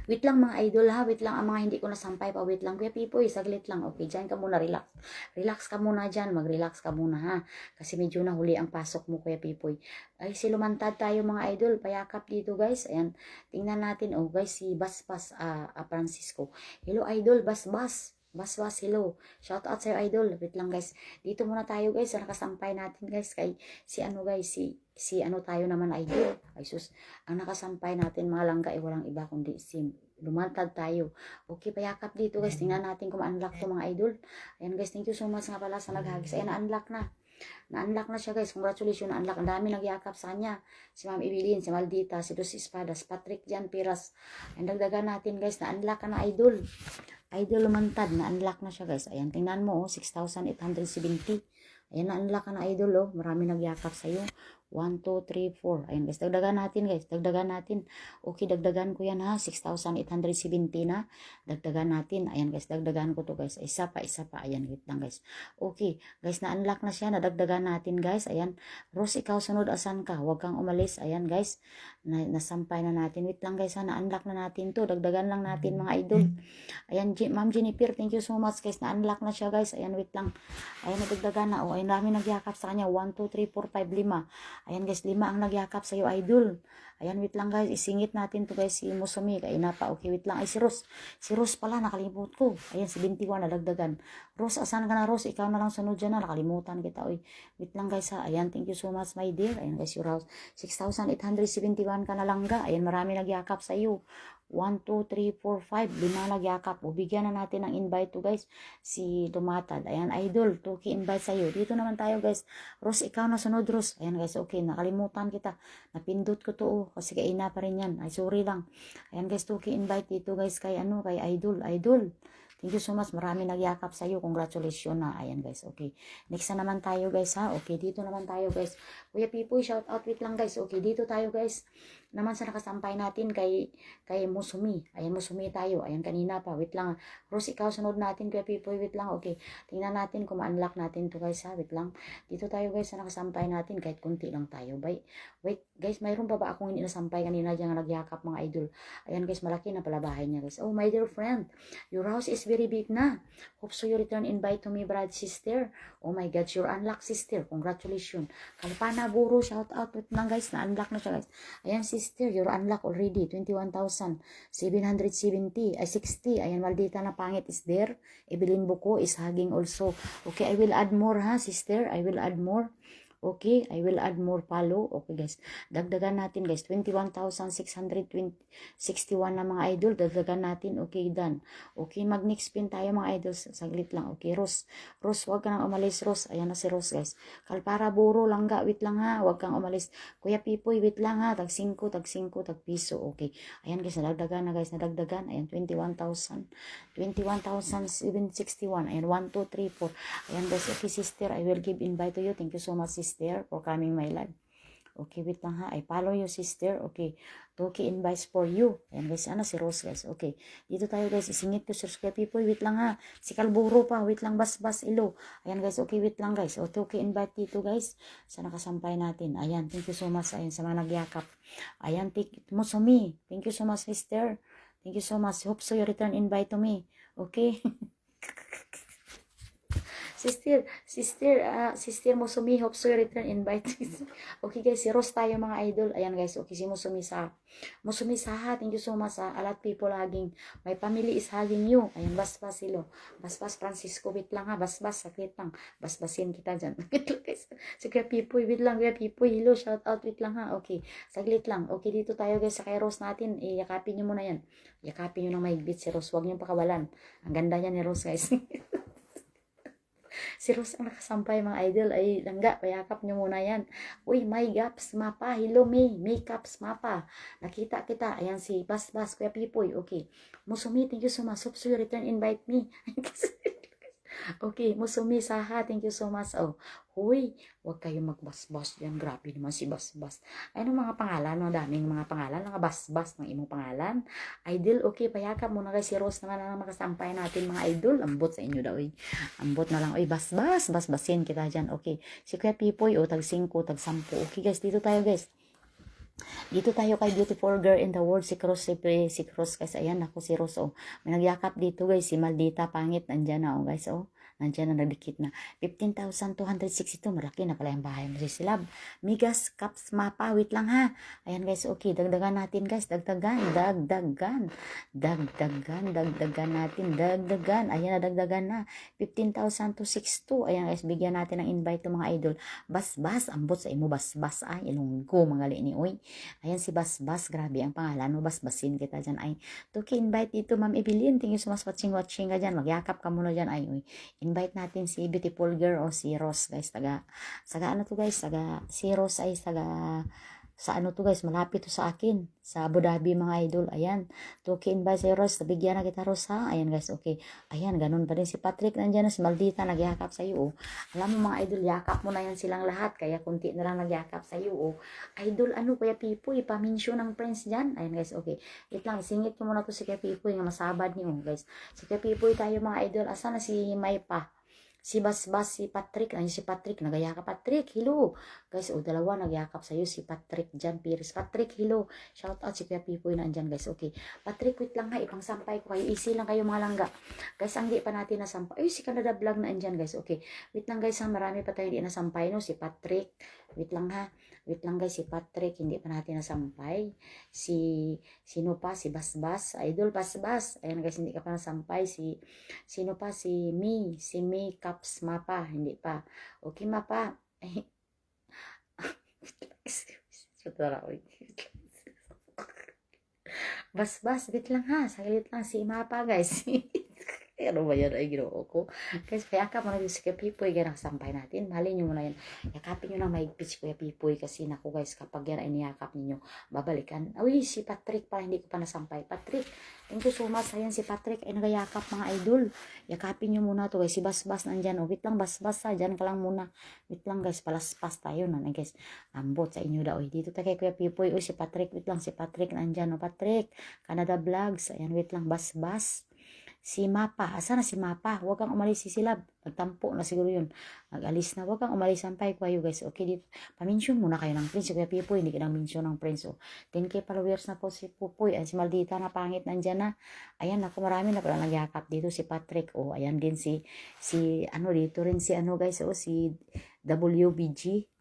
[SPEAKER 1] Wait lang mga idol ha, wait lang ang mga hindi ko nasampay pa, wait lang Kuya Pipoy, saglit lang, okay, dyan ka muna, relax ka muna dyan, mag-relax ka muna ha, kasi medyo nahuli ang pasok mo Kuya Pipoy. Ay, si lumantad tayo mga idol, payakap dito guys, ayan, tingnan natin, oh guys, si Basbas Francisco, hello idol, Basbas, hello. Shout out sa'yo, idol. Wait lang, guys. Dito muna tayo, guys. Nakasampay natin, guys. Kay si tayo naman, idol. Ay, sus. Ang nakasampay natin, mga langga, walang iba kundi si Lumantad tayo. Okay, payakap dito guys. Tingnan natin kung ma-unlock to mga idol. Ayan guys, thank you so much nga pala sa naghagis. Ayan, na-unlock na. Na-unlock na siya guys. Congratulations, na-unlock. Ang dami nagyakap sa kanya. Si Ma'am Evelyn, si Maldita, si Dos Espadas, Patrick Jan Piras. Ayan, dagdagan natin guys. Na-unlock ka na idol. Idol lumantad. Na-unlock na siya guys. Ayan, tingnan mo 6,870. Ayan, na-unlock ka na idol Marami nagyakap sa'yo. 1, 2, 3, 4. Ayan guys, dagdagan natin guys. Dagdagan natin. Okay, dagdagan ko yan ha. 6,870 na. Dagdagan natin. Ayan guys, dagdagan ko to guys. Isa pa. Ayan, wait lang guys. Okay, guys, na-unlock na siya. Nadagdagan natin guys. Ayan. Rose, ikaw sunod, asan ka? Huwag kang umalis. Ayan guys. Nasampay na natin. Wait lang guys ha. Na-unlock na natin to. Dagdagan lang natin mga idol. Ayan, Ma'am Jennifer, thank you so much guys. Na-unlock na siya guys. Ayan, wait lang. Ayan, nadagdagan na. Ayan, dami nagyakap sa kanya. 1, 2, 3, 4, 5, 5. Ayan guys, 5 ang nagyakap sa'yo, idol. Ayan, wait lang guys. Isingit natin to guys, si Musumi. Kaya na pa. Okay, wait lang. Ay, si Rose. Si Rose pala, nakalimut ko. Ayan, si 21, nadagdagan. Rose, asan ka na, Rose? Ikaw na lang sunod dyan na. Nakalimutan kita. Uy, wait lang guys ha. Ayan, thank you so much, my dear. Ayan guys, your house. 6,871 ka na lang ga. Ayan, marami nagyakap sa'yo. 1, 2, 3, 4, 5. 5 nagyakap. O, bigyan na natin ng invite to guys. Si Dumatad. Ayan, idol. Tuki invite sa'yo. Dito naman tayo guys. Rose, ikaw na sunod, Rose. Ayan guys, okay. Nakalimutan kita. Napindot ko to kasi kaina pa rin yan. Ay, sorry lang. Ayan guys, Tuki invite dito guys kay kay idol. Idol. Thank you so much. Marami nagyakap sa'yo. Congratulations na. Ayan guys. Okay. Next na naman tayo guys ha. Okay. Dito naman tayo guys. Kuya Pipoy, shout out. Wait lang guys. Okay. Dito tayo guys. Naman sa nakasampay natin kay Musumi. Ayan, Musumi tayo. Ayan, kanina pa. Wait lang. Rose, ikaw sunod natin. Kuya Pipoy, wait lang. Okay. Tingnan natin kung ma-unlock natin to guys ha. Wait lang. Dito tayo guys sa nakasampay natin. Kahit kunti lang tayo. Wait guys. Mayroon pa ba akong hindi nasampay kanina dyan nagyakap mga idol? Ayan guys. Malaki na pala bahay niya guys. Oh, my dear friend. Your house is very big na. Hope so you return invite to me, bride, sister. Oh my God, you're unlocked, sister. Congratulations. Kalpana Buro, shout out. Wait lang guys, na-unlock na siya guys. Ayan, sister, you're unlocked already. 21,770. Ay, 60. Ayan, Maldita na pangit is there. Evelyn Buko is hugging also. Okay, I will add more ha, sister. I will add more. Okay, I will add more follow. Okay guys, dagdagan natin guys, 21,661 na mga idol, dagdagan natin. Okay, done. Okay, mag-next pin tayo mga idol, saglit lang. Okay, Rose, wag ka nang umalis, Rose. Ayan na si Rose guys. Kalpara Buro, langga, wait lang ha, wag kang umalis. Kuya Pipoy, wait lang ha, tag 5, tag piso. Okay, ayan guys, nadagdagan na guys, nadagdagan. Ayan, 21,761. Ayan, 1, 2, 3, 4. Ayan guys, okay sister, I will give invite to you. Thank you so much sister for coming my live. Okay, wait lang ha. I follow you, sister. Okay. Toki invites for you. Ayan guys, si Rose guys. Okay. Dito tayo guys. Isingit ko, subscribe people. Wait lang ha. Si Kalburo pa. Wait lang, bas ilo. Ayan guys. Okay, wait lang guys. O, Toki invite dito guys. Sa nakasampay natin. Ayan, thank you so much. Ayan, sa mga nagyakap. Ayan, Musumi. Thank you so much, sister. Thank you so much. Hope so you return invite to me. Okay. Sister Musumi, hope so you return invite. Okay guys, si Rose tayo mga idol. Ayan guys, okay, si Musumi ha. Thank you so much a lot people hugging. My family is hugging you. Ayan, basbas silo. Basbas Francisco, wait lang ha. Basbas, sakit lang. Basbasin kita dyan. Wait lang guys. Si Kuya Pipoy, wait lang. Kuya Pipoy, hello, shout out, wait lang ha. Okay, saglit lang. Okay, dito tayo guys sa kay Rose natin. Yakapin nyo muna yan. Yakapin nyo ng mahigpit si Rose. Huwag nyo pakawalan. Ang ganda niya ni Rose guys. Si Rose ang nakasampay mga idol. Ay, langga, payakap nyo muna yan. Uy, my gaps, mapa. Hello, makeups, mapa. Nakita kita. Ayan si Bas, Kuya Pipoy. Okay. Musumi, thank you so much. Hope so you return invite me. Okay, Musumi, Saha, thank you so much. Oh, huy, wag kayo magbasbas yan. Grabe naman si Basbas. Ano mga pangalan? No? Daming mga pangalan. Mga basbas ng imong pangalan. Idol, okay, payakap muna kay si Rose naman ang makasampay natin mga idol. Ambot sa inyo daw. Ambot na lang. Oy, basbasin kita dyan. Okay, si Kuya Pipoy, tag 5, tag 10. Okay guys, dito tayo guys. Dito tayo kay beautiful girl in the world, si Cross, si Cross guys. Ayan, ako si Rose, May nagyakap dito guys, si Maldita, pangit, nandyan na, guys, Nandiyan na nagdikit na. 15,262. Malaki na pala yung bahay mo si Silab. Migas, Caps, Mapa. Wait lang ha. Ayan guys, okay. Dagdagan natin guys. Dagdagan natin. Dagdagan. Ayan na, dagdagan na. 15,262. Ayan guys, bigyan natin ng invite ng mga idol. Basbas. Ambot sa imo, Basbas. Ay, ilunggo, mga ni Uy. Ayan si Basbas. Grabe ang pangalan mo. Basbasin kita dyan. Ay, Tuki, invite dito, Ma'am Evelyn. Thank you so much watching ka dyan. Magyakap ka muna dyan. Ay, uy. Invite natin si Beautiful Girl o si Rose, guys. Saga ano to, guys? Si Rose ay sa ano to, guys? Malapit to sa akin. Sa Abu Dhabi, mga idol. Ayan. Tuki, invite si Rose. Bigyan na kita, Rose, ha? Ayan, guys. Okay. Ayan, ganun pa rin si Patrick. Nandiyan na si Maldita. Nagyakap sa iyo, oh. Alam mo, mga idol, yakap mo na yan silang lahat. Kaya kunti na lang nagyakap sa iyo, oh. Idol, ano, Kuya Pipoy? Paminsyo ng friends dyan. Ayan, guys. Okay. Wait lang, isingit ko muna to si Kuya Pipoy nga masabad niyo, guys. Si Kuya Pipoy tayo, mga idol. Asa na si Maypa? Si Basbas, si Patrick. Ayun si Patrick. Nagayakap, Patrick. Hello. Guys, dalawa nagyakap sa'yo. Si Patrick Jan Piris. Patrick, hello. Shout out si Kuya Pipoy na andyan, guys. Okay. Patrick, wait lang ha. Ipang sampay ko kayo. Easy lang kayo, mga langga. Guys, ang di pa natin nasampay. Ay, si Canada Vlog na andyan, guys. Okay. Wait lang, guys. Marami pa tayo di nasampay, no? Si Patrick. Wait lang ha. Wait lang, guys. Si Patrick. Hindi pa natin nasampay. Sino pa? Si Basbas. Idol Basbas. Ayan, guys. Hindi ka pa nasampay. Sino pa? Si May Caps, Mapa. Hindi pa. Okay, Mapa. Bas, wait lang ha. Saglit lang si Mapa, guys. Ano ba yan ay ginoo ko? Guys, payakap mo na si Kuya Pipoy. Yan ang sampay natin. Mahalin nyo muna yan. Yakapin nyo na mahigpit si Kuya Pipoy. Kasi naku guys, kapag yan ay niyakap ninyo, babalikan. Uy, si Patrick pala, hindi ko pa nasampay. Patrick, thank you so much. Ayan si Patrick ay nagayakap, mga idol. Yakapin nyo muna to guys. Si Basbas nandyan. O, wait lang, Basbas ha. Dyan ka lang muna. Wait lang guys, palaspas tayo na. Guys, ambot sa inyo daw. Dito tayo kay Kuya Pipoy. Uy, si Patrick, wait lang. Si Patrick nandyan. O, Patrick, Canada Vlogs. Ayan, wait lang, Basbas. Si Mapa, asa na si Mapa? Huwag kang umalis si Silab. Nagtampo na siguro yun. Nag-alis na. Huwag kang umalis. Sampay ko kayo guys. Okay, dito. Paminsyon muna kayo ng Prince. Kuya Pipoy, hindi ka nang minsyon ng Prince. Oh. 10K followers na po si Pupoy. Ay, si Maldita na pangit nandyan na. Ayan, ako marami na pala nagyakap dito. Si Patrick. Oh, ayan din ano dito rin si ano guys. Oh, si WBG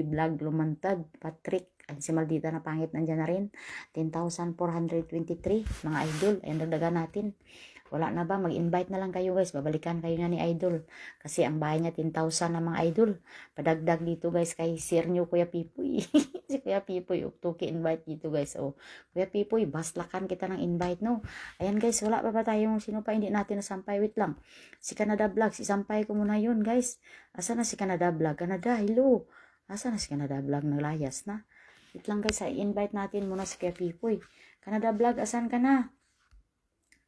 [SPEAKER 1] Vlog Lumantad. Patrick. Si Maldita na pangit nandyan na rin. 10,423 mga idol. Ayan, dagdagan natin. Wala na ba? Mag-invite na lang kayo guys. Babalikan kayo nga ni idol. Kasi ang bahay niya 10,000 na mga idol. Padagdag dito guys kay Sir nyo Kuya Pipoy. Si Kuya Pipoy. Tuki invite dito guys. O, Kuya Pipoy, baslakan kita ng invite no. Ayan guys, wala pa ba tayong sino pa hindi natin nasampay. Wait lang. Si Canada Vlogs. Isampay ko muna yun guys. Asa na si Canada Vlog? Canada, hello. Asa na si Canada Vlog? Naglayas na. Wait lang guys, i-invite natin muna si Kuya Pipoy. Canada Vlog, asan ka na?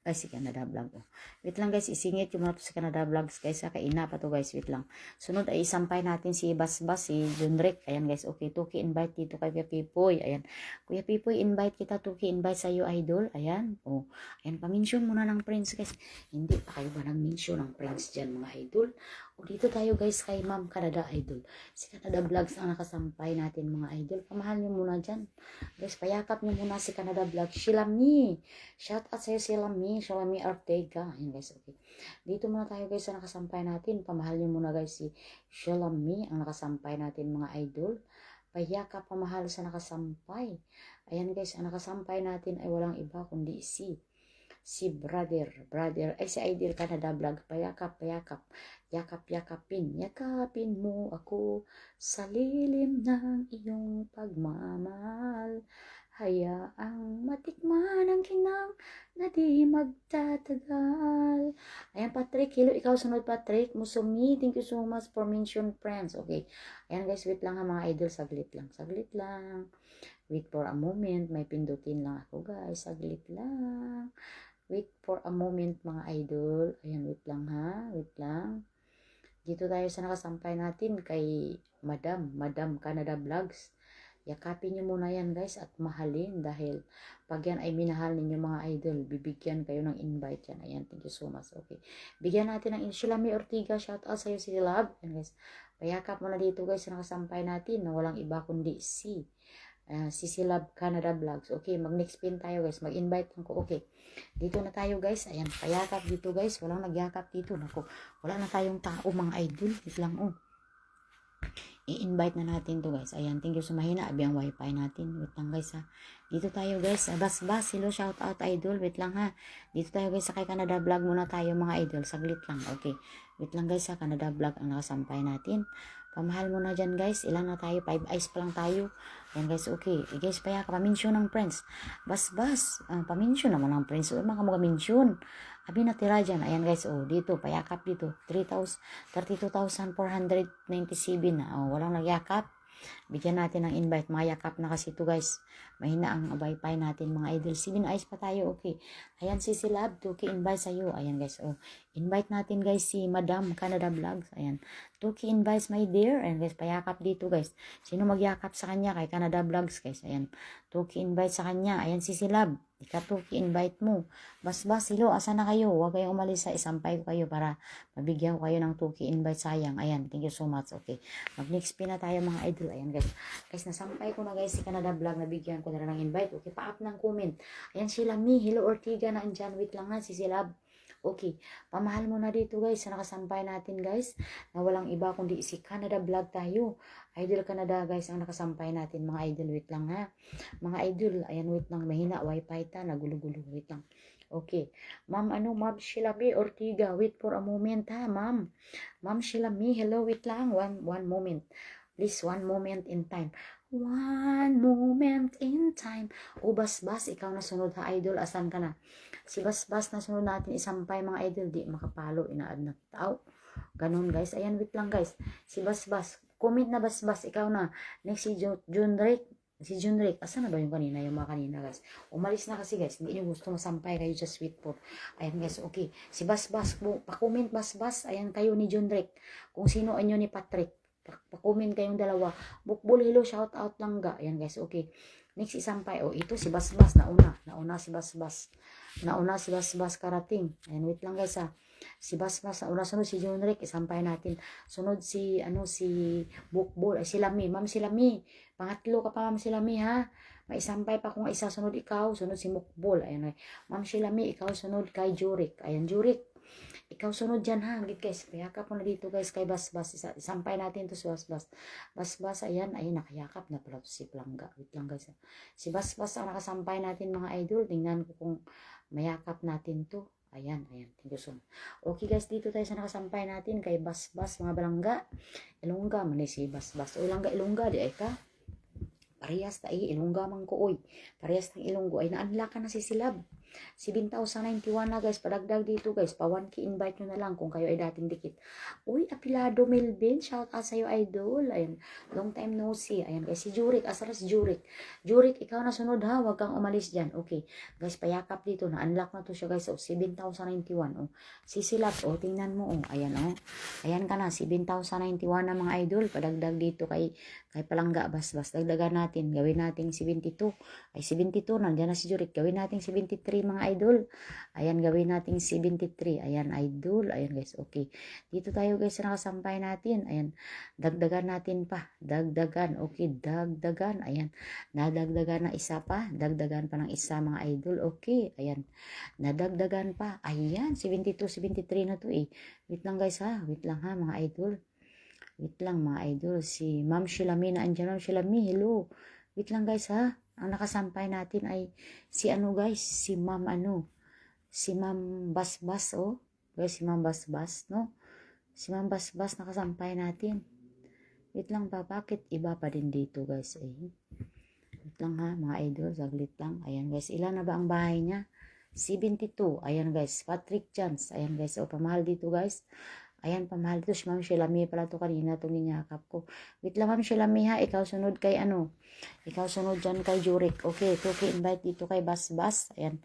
[SPEAKER 1] Ay, si Canada Vlog. Oh. Wait lang guys, isingit yung mga to si Canada Vlogs guys. Kaina pa to guys, wait lang. Sunod ay isampay natin si Basbas, si Junrick. Ayan guys, okay. Tuki invite dito kay Kuya Pipoy. Ayan. Kuya Pipoy, invite kita. Tuki invite sa iyo, idol. Ayan. Oh. Ayan, paminsyon muna ng Prince guys. Hindi pa kayo ba nag-mention ng Prince dyan mga idol? O dito tayo guys kay Ma'am Canada Idol. Si Canada Vlogs ang nakasampay natin mga idol. Pamahal nyo muna dyan. Guys, payakap nyo muna si Canada Vlogs. Shilami. Shout out sa'yo Shilami. Shilami Ortega. Ayan guys, okay. Dito muna tayo guys sa nakasampay natin. Pamahal nyo muna guys si Shilami ang nakasampay natin mga idol. Payakap pamahal sa nakasampay. Ayan guys, ang nakasampay natin ay walang iba kundi si brother, ay si Idol Canada Vlog, yakapin mo ako sa lilim ng iyong pagmamahal, hayaang matikman ang kinang na di magtatagal. Ayan Patrick, hello, ikaw sunod Patrick, Musumi, thank you so much for mention friends, okay. Ayan guys, wait lang ha mga idol, saglit lang. Wait for a moment, may pindutin lang ako guys, saglit lang. Wait for a moment mga idol. Ayan, wait lang ha. Wait lang. Dito tayo sa nakasampay natin kay Madam Canada Vlogs. Yakapin nyo muna yan guys at mahalin dahil pag yan ay minahal ninyo mga idol, bibigyan kayo ng invite yan. Ayan, thank you so much. Okay. Bigyan natin ng Shilami Ortiga. Shout out sa'yo si Love. Ayan guys. Payakap mo na dito guys sa nakasampay natin na walang iba kundi Sisilab Canada Vlogs. Okay, mag-next pin tayo guys. Mag-invite lang ko. Okay. Dito na tayo guys. Ayan, payakap dito guys. Walang nagyakap dito. Naku, wala na tayong tao mga idol. Wait lang oh. I-invite na natin to guys. Ayan, thank you sa mahina. Abi ang wifi natin. Wait lang guys ha. Dito tayo guys. Bas. Hello, shout out idol. Wait lang ha. Dito tayo guys sa kay Canada Vlog muna tayo mga idol. Saglit lang. Okay. Wait lang guys sa Canada Vlog ang nakasampay natin. Pamahal mo na dyan guys. Ilan na tayo? 5 eyes pa lang tayo. Ayan guys, okay. Guys, paya ka. Paminsyon ng friends. Bas. Paminsyon naman ng friends. Mga mga minsyon. Abi natira dyan. Ayan guys, oh. Dito, payakap dito. 32,497 na. Oh, walang nagyakap. Bigyan natin ng invite. Mayakap na kasi ito guys. Mahina ang wifi natin mga idol. 7 eyes pa tayo. Okay. Ayan si Silab. Tuki invite sa'yo. Ayan guys. Oh. Invite natin guys si Madam Canada Vlogs. Ayan. Tuki invites my dear. Ayan guys. Payakap dito guys. Sino magyakap sa kanya? Kay Canada Vlogs guys. Ayan. Tuki invite sa kanya. Ayan si Silab. Ikatuki invite mo. Bas, silo. Asa na kayo? Huwag kayong umalis sa isampay ko kayo para mabigyan ko kayo ng tuki invite. Sayang. Ayan. Thank you so much. Okay. Mag-next pin na tayo mga idol. Ayan guys. Guys, nasampay ko na guys si Canada Vlog. Nabigyan ko na ng invite. Okay. Pa-up ng comment. Ayan sila mi. Hello Ortiga na andyan. Wait lang nga si Silab. Okay. Pamahal mo na dito guys. Sa nakasampay natin guys. Na walang iba kundi si Canada Vlog tayo. Idol Canada guys ang nakasampay natin mga idol. Wait lang ha. Mga idol. Ayan wait lang. Mahina. Wifi ta. Nagulo-gulo. Wait lang. Okay. Ma'am Sheila B. Ortiga. Wait for a moment ha ma'am. Ma'am Sheila B. Hello. Wait lang. One moment. Please, one moment in time. One moment in time. O Bas, ikaw na sunod ha, idol. Asan ka na? Si Bas na sunod natin isampay mga idol. Di makapalo. Inaad na kita. Ganun guys. Ayan, wait lang guys. Si Bas. Comment na Bas. Ikaw na. Next si Junrick. Si Junrick. Asan na ba yung kanina? Yung mga kanina guys. Umalis na kasi guys. Hindi nyo gusto masampay kayo just wait for. Ayan guys. Okay. Si Bas. Pa-comment Bas. Ayan kayo ni Junrick. Kung sino inyo ni Patrick. Pa-comment kayong dalawa. Bukbul, hello, shout out lang ga. Ayan guys, okay. Next isampay. Oh, ito si Bas. Nauna si Bas karating. Ayan, wait lang guys ha. Si Bas, nauna sunod si Junrick. Isampay natin. Sunod si Bukbul. Ay, si Lami. Ma'am si Lami. Pangatlo ka pa, Ma'am si Lami ha. Maisampay pa kung isa. Sunod ikaw. Sunod si Mukbul. Ayan, Ma'am si Lami. Ikaw sunod kay Jurik. Ayan, Jurik. Ikaw sunod dyan ha. Git guys. Payakap mo na dito guys kay Bas. Isampay natin to si Bas. Bas. Ayan. Ay nakayakap na pala to si Plangga. Wait lang guys. Si Bas ang nakasampay natin mga idol. Tingnan ko kung mayakap natin to. Ayan. Thank you so much. Okay guys. Dito tayo sa nakasampay natin kay Bas. Mga balangga. Ilongga. Manay si Bas. O ilongga. Di ay ka. Parehas tayo. Ilongga man ko oy. Parehas ng ilonggo. Ay naanla ka na si Silab. 7,091 na guys. Padagdag dito guys. Pa 1K invite nyo na lang kung kayo ay dating dikit. Uy, Apilado Melvin. Shout out sa'yo idol. Ayan. Long time no see. Ayan guys. Si Jurik. Asara si Jurik. Jurik, ikaw na sunod ha. Huwag kang umalis dyan. Okay. Guys, payakap dito. Na-unlock na to siya guys. 7,091. Si Silap. Tingnan mo. Ayan Ayan ka na. 7,091 na mga idol. Padagdag dito kay Palangga. Bas. Dagdagan natin. Gawin natin 72. Ay 72. Nandiyan na si Jurik. Gawin natin 73 mga idol. Ayan, gawin natin 73. Ayan, idol. Ayan guys, okay. Dito tayo guys sa nakasampay natin. Ayan, dagdagan natin pa. Okay, dagdagan. Ayan, nadagdagan na isa pa. Dagdagan pa ng isa mga idol. Okay, ayan. Nadagdagan pa. Ayan, 72, 73 na to eh. Wait lang guys ha. Wait lang ha mga idol. Wait lang mga idol. Si Ma'am Shilami na andyan. Ma'am Shilami, hello. Wait lang guys ha. Ang nakasampay natin ay si guys, si Ma'am si Ma'am Bas oh. Guys, si Ma'am Bas no? Si Ma'am Bas nakasampay natin. Wait lang pa, bakit iba pa din dito guys eh. Wait lang ha, mga idol, saglit lang. Ayan guys, ilan na ba ang bahay niya? 72. Ayan guys, Patrick Chance. Ayan guys, pamahal dito guys. Ayan, pamahal dito si Ma'am Shilami pala to kanina itong ninyakap ko. Wait lang Ma'am Shilami ha, ikaw sunod kay ikaw sunod dyan kay Jurik. Okay, invite dito kay Bas. Ayan,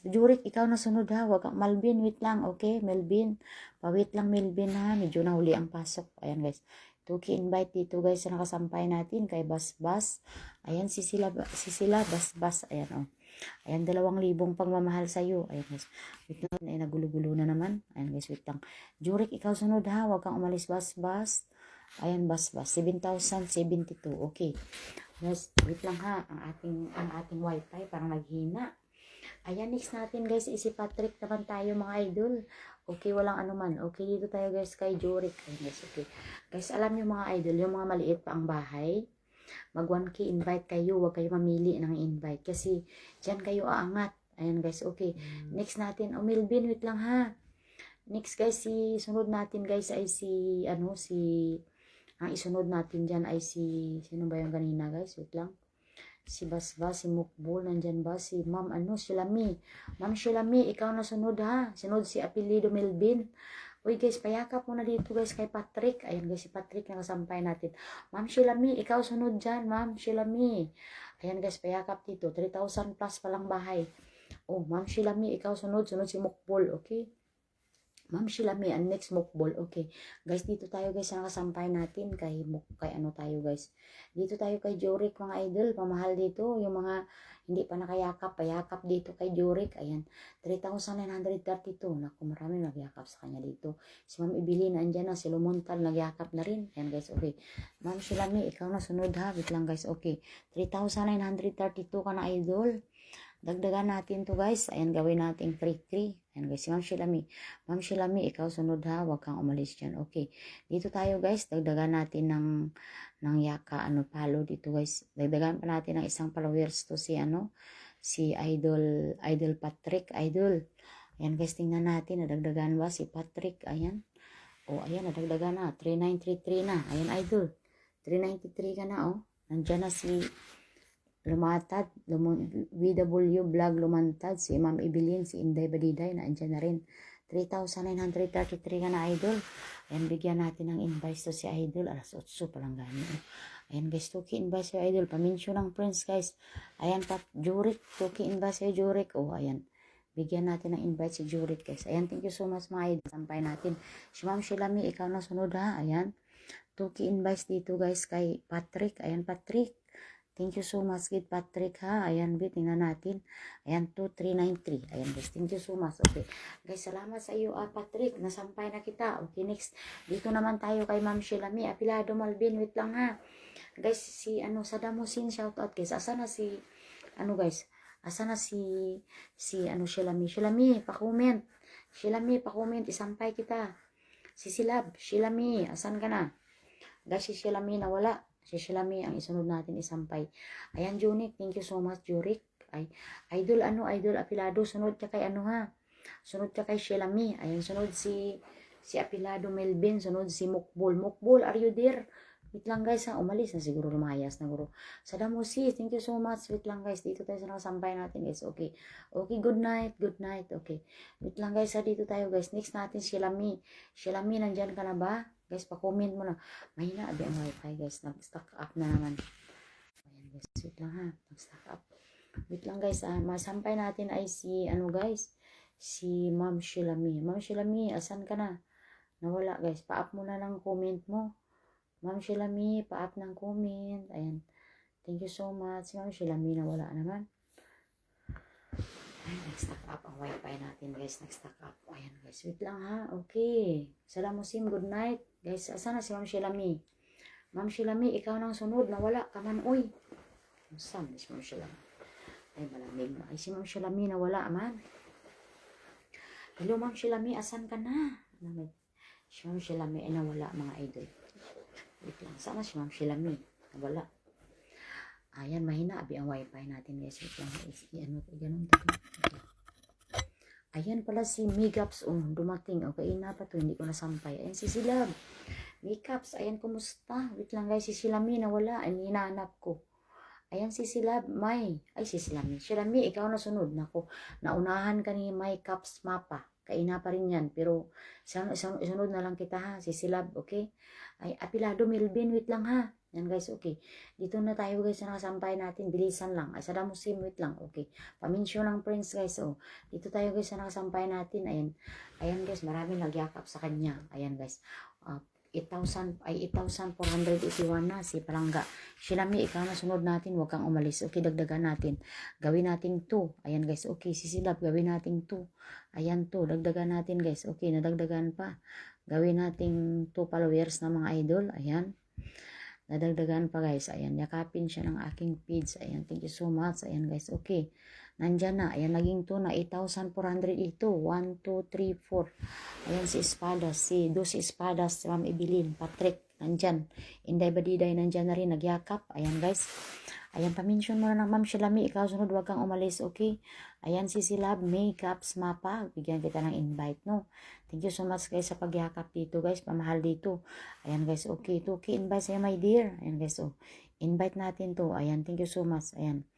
[SPEAKER 1] Jurik, ikaw na sunod ha, wag kang Melvin, wait lang, okay, Melvin. Pawait lang Melvin ha, medyo nahuli ang pasok. Ayan guys, invite dito guys sa nakasampay natin kay Bas. Ayan, si sila Bas. Ayan Ayan, 2,000 pagmamahal sa'yo. Ayan guys. Wait lang. Ay, nagulo-gulo na naman. Ayan guys, wait lang. Jurik, ikaw sunod ha. Huwag kang umalis. Bas. Ayan, Bas. 7,072. Okay. Guys, wait lang ha. Ang ating wifi parang naghina. Ayan, next natin guys, si Patrick naman tayo mga idol. Okay, walang anuman. Okay, dito tayo guys kay Jorik. Ayan guys, okay. Guys, alam nyo mga idol, yung mga maliit pa ang bahay, mag 1K invite kayo. Huwag kayo mamili ng invite. Kasi, dyan kayo aangat. Ayan guys, okay. Next natin, Melvin, wait lang ha. Next guys, sunod natin guys ay ang isunod natin dyan ay sino ba yung kanina guys? Wait lang. Si Basbas, si Mukbul, nandyan ba? Si Ma'am, Shilami. Ma'am Shilami, ikaw na sunod ha. Sunod si Apelido Melvin. Uy guys, payakap muna dito guys kay Patrick. Ayan guys, si Patrick nakasampay natin. Ma'am Shilami, ikaw sunod dyan. Ma'am Shilami. Ayan guys, payakap dito. 3,000 plus palang bahay. Oh, Ma'am Shilami, ikaw sunod. Sunod si Mukbul, okay? Ma'am Shilami, ang next mukball. Okay. Guys, dito tayo guys sa nakasampay natin kay ano tayo guys. Dito tayo kay Jorik mga idol. Pamahal dito. Yung mga hindi pa nakayakap, payakap dito kay Jorik. Ayan. 3,932. Naku, marami nagyakap sa kanya dito. Si Ma'am Ibilin, andyan na. Si Lumontal, nagyakap na rin. Ayan guys, okay. Ma'am Shilami, ikaw na sunod ha. Wait lang guys, okay. 3,932 ka na idol. Dagdagan natin to guys. Ayan, gawin natin 3-3. Ayan guys, si Ma'am Shilami. Ma'am Shilami, ikaw sunod ha. Huwag kang umalis dyan. Okay. Dito tayo guys. Dagdagan natin ng yaka, palo dito guys. Dagdagan pa natin ng isang followers to si Idol Patrick. Idol. Ayan guys, tingnan natin. Nadagdagan ba si Patrick? Ayan. O, ayan, nadagdagan na. 3933 na. Ayan, Idol. 393 ka na, oh. Nandyan na si Lumatad, VW Vlog Lumantad, si Ma'am Evelyn, si Inday Badiday, na andyan na rin. 3,933 ka na idol. Ayan, bigyan natin ng invite to si idol. Alas 8 palang gani. Ayan guys, Tuki invite si idol. Paminsyo ng friends guys. Ayan pa, Jurik, Tuki invite si Jurik. Oh, ayan. Bigyan natin ng invite si Jurik guys. Ayan, thank you so much mga idol. Sampay natin. Si Ma'am Shilami, ikaw na sunod ha. Ayan. Tuki invite dito guys kay Patrick. Ayan, Patrick. Thank you so much, Kid Patrick, ha. Ayan, tingnan natin. Ayan, 2393. Ayan, guys. Thank you so much. Okay. Guys, salamat sa iyo, Patrick. Nasampay na kita. Okay, next. Dito naman tayo kay Ma'am Shilami. Apilado Malvin. Wait lang, ha. Guys, si, Sadamusin, shoutout, guys. Asa na si, guys. Asa na si, Shilami. Shilami, pa-comment. Shilami, pa-comment. Isampay kita. Si Silab. Shilami, asan ka na? Guys, si Shilami nawala. Si Shilami ang isunod natin isampay. Ayan, Junik. Thank you so much, Jurik. Ay, idol, idol, Apilado. Sunod ka kay ha. Sunod ka kay Shilami. Ayan, sunod si Apilado Melvin. Sunod si Mukbul. Mukbul, are you there? Wait lang guys ha. Umalis na siguro, lumayas na guro. Sadamusi, thank you so much. Wait lang guys. Dito tayo sa nakasampay natin guys. Okay. Okay, good night. Good night. Okay. Wait lang guys ha. Dito tayo guys. Next natin Shilami. Shilami, nandyan ka na ba? Guys, pa-comment mo na. Mahina abi ang wifi guys. Nag-stack up na naman. Ayan guys. Wait lang ha. Nag-stack up. Wait lang guys. Masampay natin ay si guys. Si Ma'am Shilami. Ma'am Shilami, asan ka na? Nawala guys. Pa-up mo na ng comment mo. Ma'am Shilami, pa-up ng comment. Ayan. Thank you so much. Ma'am Shilami, nawala naman. Ay, nag-stack up ang wifi natin guys. Nag-stack up. Ayan guys. Wait lang ha. Okay. Salamusim, good night. Guys, asan na si Ma'am Shilami? Ma'am Shilami, ikaw nang sunod. Nawala ka man. Uy. Saan si Ma'am Shilami? Ay, malamig na. Ay, si Ma'am Shilami nawala man. Hello, Ma'am Shilami. Asan ka na? Si Ma'am Shilami ay nawala mga idol. Wait lang. Saan na si Ma'am Shilami? Nawala. Ayan, mahina. Abi ang wifi natin guys. Wait lang. Ganun tayo. Okay. Ayan pala si Migaps. Oh, dumating. Okay, na pa to. Hindi ko nasampay. Ayan si Silab. Migaps. Ayan, kumusta? Wait lang guys. Si Silami nawala. Ayan, hinahanap ko. Ayan si Silab. May. Ay, si Silami. Silami, ikaw na sunod. Naku, naunahan ka ni May Caps Mapa. Kaina pa rin yan. Pero, sunod na lang kita ha. Si Silab, okay? Ay, Apilado Melvin. Wait lang ha. Yan guys, okay. Dito na tayo guys sa nakasampay natin. Bilisan lang. Ay, Sadamusim, wait lang. Okay. Paminsyo ng friends guys. Oh. Dito tayo guys sa nakasampay natin. Ayan. Ayan guys, maraming nagyakap sa kanya. Ayan guys. 8,481 na si Palangga. Shilami, ikaw na sunod natin. Huwag kang umalis. Okay, dagdagan natin. Gawin natin 2. Ayan guys. Okay, sisilap. Gawin natin 2. Ayan 2. Dagdagan natin guys. Okay, nadagdagan pa. Gawin natin 2 followers na mga idol. Ayan. Nadagdagan pa guys. Ayan, yakapin siya ng aking feeds. Ayan, thank you so much. Ayan guys, okay. Nandyan na. Ayan, naging 2 na. 8,400 ito. 1, 2, 3, 4. Ayan si Espadas. Si Dos Espadas. Si Ma'am Evelyn. Patrick. Nandyan. Inday Badiday. Nandyan na rin. Nagyakap. Ayan guys. Ayan, pamention mo na ng Ma'am Shilami. Ikaw sunod, wag kang umalis. Okay. Ayan si Silab. Makeups Mapa. Bigyan kita ng invite, no? Thank you so much guys sa pagyakap dito guys. Pamahal dito. Ayan guys, okay. 2K invite sa'yo my dear. Ayan guys, oh. Invite natin to. Ayan, thank you so much. Ayan.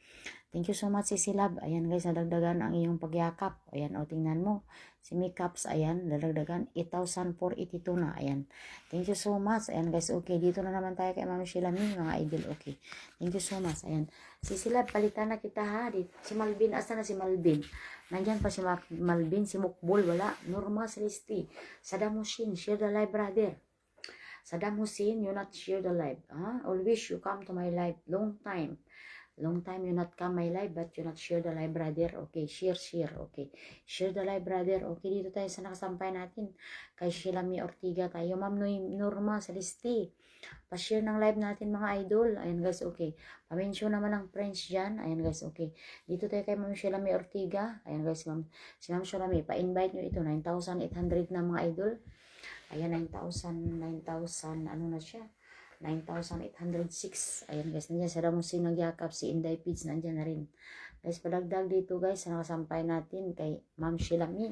[SPEAKER 1] Thank you so much si Silab. Ayan guys, nadagdagan ang iyong pagyakap. Ayan, o tingnan mo. Si Makeups, ayan, nadagdagan 8,482 na. Ayan. Thank you so much. Ayan guys, okay. Dito na naman tayo kay Ma'am Shilami, mga idol. Okay. Thank you so much. Ayan. Si Silab, palitan na kita ha. Si Malvin, asa na si Malvin? Nandyan pa si Malvin, si Mukbol, wala. Norma Celesti. Saddam Hussein, share the live, brother. Saddam Hussein, you not share the live. Always you come to my live. Long time you not come my live, but you not share the live, brother. Okay, share. Okay, share the live, brother. Okay, dito tayo sa nakasampay natin. Kay Shilami Ortiga tayo. Ma'am Norma Celeste. Pa-share ng live natin, mga idol. Ayan guys, okay. Pa-mention naman ng friends dyan. Ayan guys, okay. Dito tayo kay Ma'am Shilami Ortiga. Ayan guys, si Ma'am Shilami, pa-invite nyo ito. 9,800 na, mga idol. Ayan, 9,000, ano na siya? 9,806. Ayan guys, nandiyan sa Ramusin nagyakap, si Inday Pids nandiyan na rin. Guys, padagdag dito guys, sa nakasampay natin kay Ma'am Shilami.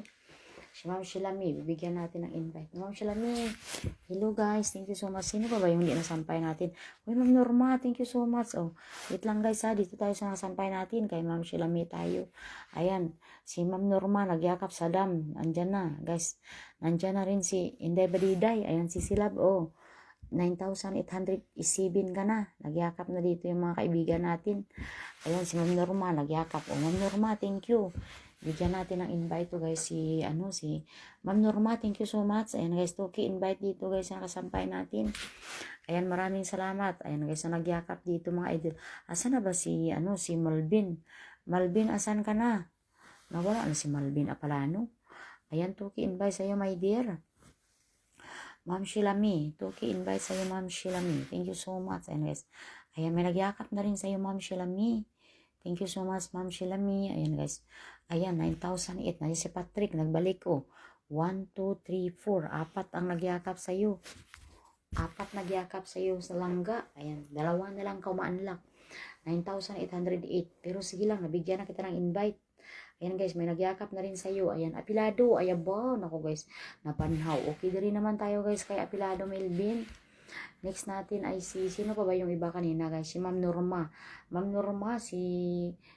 [SPEAKER 1] Si Ma'am Shilami, bibigyan natin ng invite. Ma'am Shilami, hello guys, thank you so much. Sino ba yung hindi nasampay natin? Uy, Ma'am Norma, thank you so much. Oh, wait lang guys ha, dito tayo sa nakasampay natin kay Ma'am Shilami tayo. Ayan, si Ma'am Norma, nagyakap sa dam. Andyan na guys. Nandyan na rin si Inday Badiday. Ayan si Silab, oh. 9,807 ka na. Nagyakap na dito yung mga kaibigan natin. Ayan, si Ma'am Norma, nagyakap. O, Ma'am Norma, thank you. Bigyan natin ng invite to guys. Si Ma'am Norma, thank you so much. Ayan guys, Toki, invite dito guys na kasampay natin. Ayan, maraming salamat. Ayan guys, na nagyakap dito mga idol. Asan na ba si Malvin? Malvin, asan ka na? Nawala na si Malvin Apalano. Ayan, Toki, invite sa'yo my dear. Ma'am Shilami, Toki, invite sa'yo Ma'am Shilami. Thank you so much. Ayan guys. Ayan, may nagyakap na rin sa'yo Ma'am Shilami. Thank you so much Ma'am Shilami. Ayan guys. Ayan, 9,008. Nandiyan si Patrick, nagbalik ko. 1, 2, 3, 4. 4 ang nagyakap sa'yo. 4 nagyakap sa'yo sa langga. Ayan, 2 na lang kaumaanlak. 9,808. Pero sige lang, nabigyan na kita ng invite. Ayan guys, may nagyakap na rin sa'yo. Ayan, Apilado. Ayan ba? Naku guys, napanhaw. Okay na rin naman tayo guys kay Apilado Melvin. Next natin ay sino pa ba yung iba kanina guys? Si Ma'am Norma. Ma'am Norma, si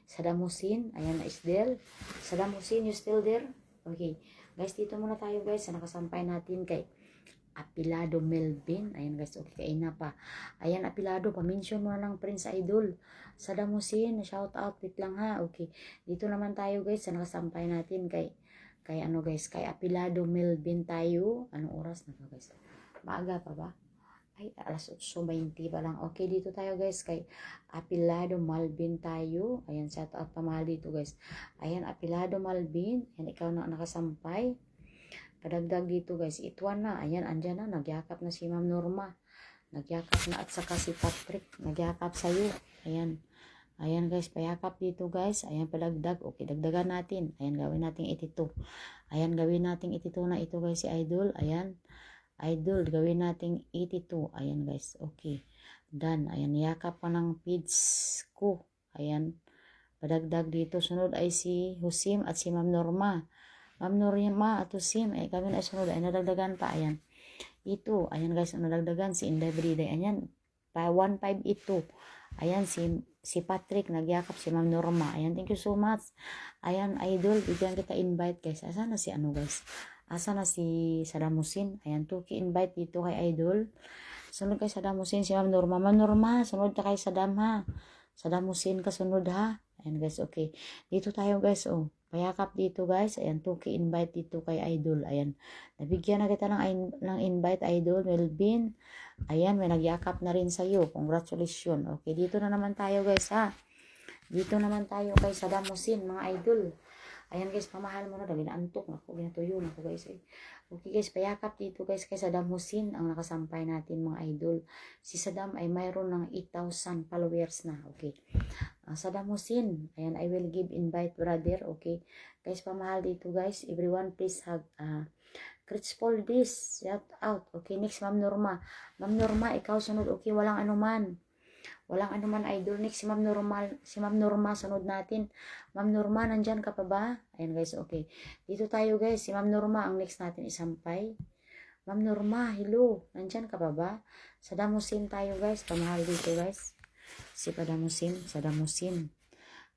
[SPEAKER 1] Saddam Hussein. Ayan, is there? Saddam Hussein, you still there? Okay. Guys, dito muna tayo guys sa nakasampay natin kay Apilado Melvin. Ayan guys, okay, kain na pa. Ayan, Apilado, pa-mention mo na ng Prince Idol. Saddam Hussein, shout out, wait lang ha. Okay, dito naman tayo guys sa nakasampay natin kay Apilado Melvin tayo. Anong oras na to guys? Maaga pa ba? Ay, alas 8:20 pa lang. Okay, dito tayo guys kay Apilado Malvin tayo. Ayan, shout out pa mahal dito guys. Ayan, Apilado Malvin. Ayan, ikaw na nakasampay. Padagdag dito guys, Itwan na. Ayan, andyan na. Nagyakap na si Ma'am Norma. Nagyakap na at saka si Patrick. Nagyakap sa'yo. Ayan. Ayan guys, payakap dito guys. Ayan, padagdag. Okay, dagdagan natin. Ayan, gawin natin 82. Ayan, gawin natin 82 na ito guys si Idol. Ayan. Idol, gawin natin 82. Ayan guys, okay. Done. Ayan, yakap pa ng feeds ko. Ayan. Padagdag dito. Sunod ay si Husim at si Ma'am Norma. Ma'am Norma at Husim. Ay, kami na sunod. Ay, nadagdagan pa. Ayan. Ito. Ayan guys, nadagdagan si Inday Briday. Ayan. 1582. Ayan, si Patrick, nagyakap si Ma'am Norma. Ayan, thank you so much. Ayan, Idol, bigyan kita invite guys. Asa na si guys? Asa na si Saddam Hussein? Ayan, Tuki invite dito kay Idol. Sunod kay Saddam Hussein si Ma'am Norma. Ma'am Norma, sunod ka kay Saddam ha. Saddam Hussein ka sunod ha. Ayan guys, okay. Dito tayo guys, oh. Payakap dito guys. Ayan, Tuki invite dito kay Idol. Ayan, nabigyan na kita ng invite Idol, Melvin. Ayan, may nagyakap na rin sa'yo. Congratulations. Okay, dito na naman tayo guys ha. Dito naman tayo kay Saddam Hussein, mga idol. Ayan guys, pamahal mo na daw. Ginaantok na ako. Ginatuyo na ako guys. Okay guys, payakap dito guys kay Saddam Hussein ang nakasampay natin mga idol. Si Saddam ay mayroon ng 8,000 followers na. Okay. Saddam Hussein, ayan, I will give invite brother. Okay. Guys, pamahal dito guys. Everyone please hug. Grateful this. Shout out. Okay, next Ma'am Norma. Ma'am Norma, ikaw sunod. Okay, walang anuman. Walang anuman idol. Next si Ma'am Norma. Si Ma'am Norma sunod natin. Ma'am Norma, nandyan ka pa ba? Ayan guys, okay. Dito tayo guys. Si Ma'am Norma ang next natin isampay. Ma'am Norma, hello. Nandyan ka pa ba? Saddam Hussein tayo guys. Pamahal dito guys. Si Saddam Hussein.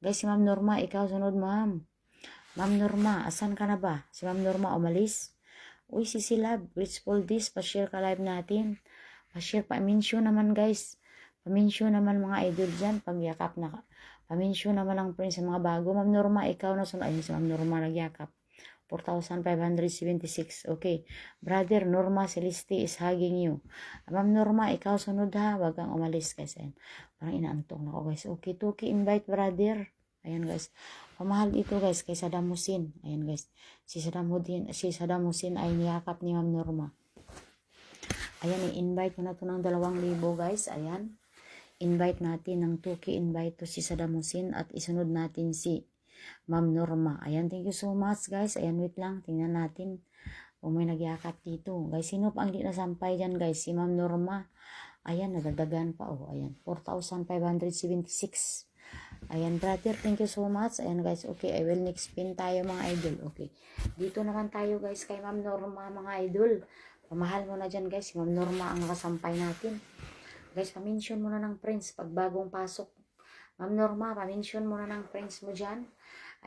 [SPEAKER 1] Guys, si Ma'am Norma, ikaw sunod ma'am. Ma'am Norma, asan ka na ba? Si Ma'am Norma umalis. Uy, si Silab, grateful this, pa-share ka live natin. Pa-share, pa-mention naman guys. Pa-mention naman mga idol dyan, pag-yakap na ka. Pa-mention naman ang friends sa mga bago. Ma'am Norma, ikaw na sunod. Ayun si Ma'am Norma nagyakap. 4,576. Okay. Brother Norma Celeste is hugging you. Ma'am Norma, ikaw sunod ha. Wag kang umalis guys. Ayan. Parang inaantok na ako guys. Okay, Tuki, invite brother. Ayan guys. Pamahal dito guys kay Saddam Hussein. Ayan guys. Si Saddam Hussein ay niyakap ni Ma'am Norma. Ayan, i-invite ko na to ng 2,000 guys. Ayan. Invite natin ng 2K invite to si Saddam Hussein at isunod natin si Ma'am Norma. Ayan, thank you so much guys. Ayan, wait lang. Tingnan natin kung may nagyakap dito. Guys, sino pa ang di nasampay dyan guys? Si Ma'am Norma. Ayan, nadagdagan pa. Oh, ayan. 4,576. Ayan, brother, thank you so much. Ayan, guys, okay, I will next pin tayo, mga idol. Okay, dito naman tayo, guys, kay Ma'am Norma, mga idol. Pamahal mo na dyan, guys. Si Ma'am Norma ang nakasampay natin. Guys, pamention mo na ng friends pag bagong pasok. Ma'am Norma, pamention mo na ng friends mo dyan.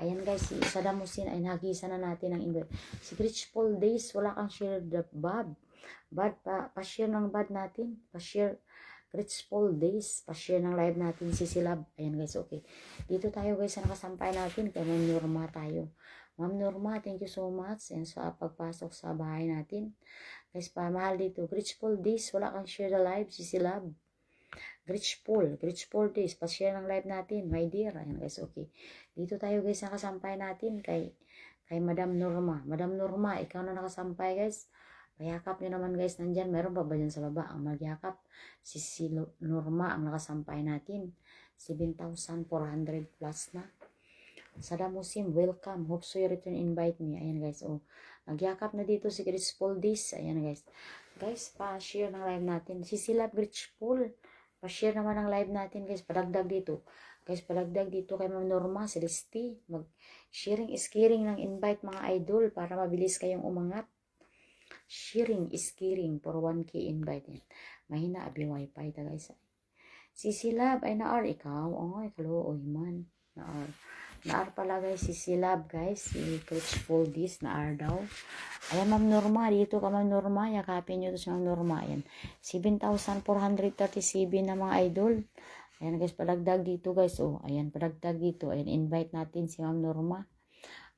[SPEAKER 1] Ayan, guys, si Saddam Hussein ay nagisa na natin ang invite. Si Grateful Days, wala kang share the bad. Pa-share ng bad natin. Pa-share Grateful Days. Pa-share ng live natin si Silab. Ayan guys, okay. Dito tayo guys sa nakasampay natin. Kay Ma'am Norma tayo. Ma'am Norma, thank you so much. Ayan sa pagpasok sa bahay natin. Guys, pamahal dito. Grateful Days. Wala kang share the live si Silab. Grateful Days. Pa-share ng live natin. My dear. Ayan guys, okay. Dito tayo guys sa nakasampay natin kay Madam Norma. Madam Norma, ikaw na nakasampay guys. Payakap nyo naman guys, nandyan. Meron pa ba dyan sa baba ang magyakap? Si Norma ang nakasampay natin. 7,400 plus na. Saddam Hussein, welcome. Hope so you return invite me. Ayan guys, oh. Nagyakap na dito si Grateful Days. Ayan guys. Guys, pa-share ng live natin. Si Silab Grateful. Pa-share naman ng live natin guys. Padagdag dito. Guys, padagdag dito kay Ma'am Norma Celeste. Mag-sharing is caring ng invite mga idol para mabilis kayong umangat. Sharing is caring for 1K invite. Mahina abi wifi ta guys. Si Silab ay naar ikaw. Oy, kaluoy man. Naar pala guys si Silab guys. Si Grateful This naar daw. Ayan Ma'am Norma, dito ka Ma'am Norma. Yakapin nyo to si Ma'am Norma. Ayan. 7,437 na mga idol. Ayan guys, padagdag dito guys. Oh, ayan, padagdag dito. Ayan, invite natin si Ma'am Norma.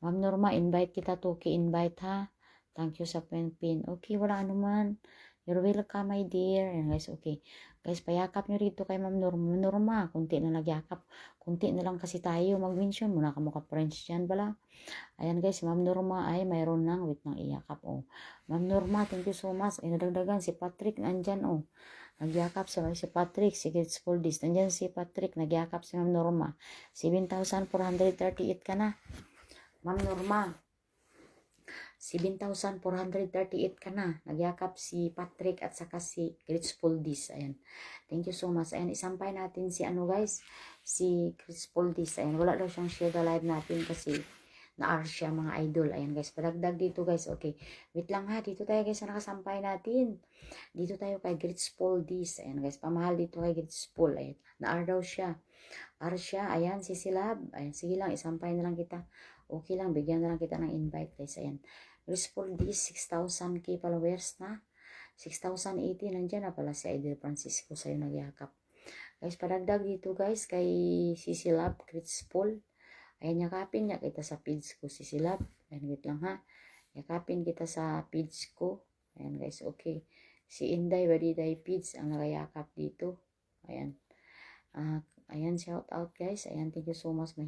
[SPEAKER 1] Ma'am Norma, invite kita to. Invite ha. Thank you sa pin. Okay, wala anuman. You're welcome, my dear. Ayan guys, okay. Guys, payakap nyo rito kay Ma'am Norma. Norma, kunti na nagyakap. Kunti na lang kasi tayo. Mag-mention muna ka mo ka-friends dyan bala. Ayan guys, Ma'am Norma ay mayroon lang. Wait nang iyakap, oh. Ma'am Norma, thank you so much. Ay, nadagdagan si Patrick, nandyan, oh. Nagyakap si Patrick, si Grateful Days. Nandyan si Patrick, nagyakap si Ma'am Norma. 7,438 ka na. Ma'am Norma. 7,438 ka na. Nagyakap si Patrick at saka si Grateful Days. Ayan. Thank you so much. Ayan, isampay natin si ano guys, si Grateful Days. Ayan, wala daw siyang share the live natin kasi na-ar siya mga idol. Ayan guys, padagdag dito guys. Okay, wait lang ha. Dito tayo guys sa nakasampay natin. Dito tayo kay Grateful Days. Ayan guys, pamahal dito kay Grateful. Ayan, na-ar daw siya. Ar siya. Ayan, si Silab. Ayan, sige lang, isampay na lang kita. Okay lang, bigyan na lang kita ng invite guys. Ayan. Grateful Days, 6,000k followers na. 6,080 nandyan na pala si Idol Francisco sa'yo nagyakap. Guys, padagdag dito guys kay Sisilab Grateful. Ayan, yakapin niya kita sa page ko Sisilab. Ayan, wait lang ha. Yakapin kita sa page ko. Ayan guys, okay. Si Inday Badiday page ang nakayakap dito. Ayan. Ayan, shout out guys. Ayan, thank you so much.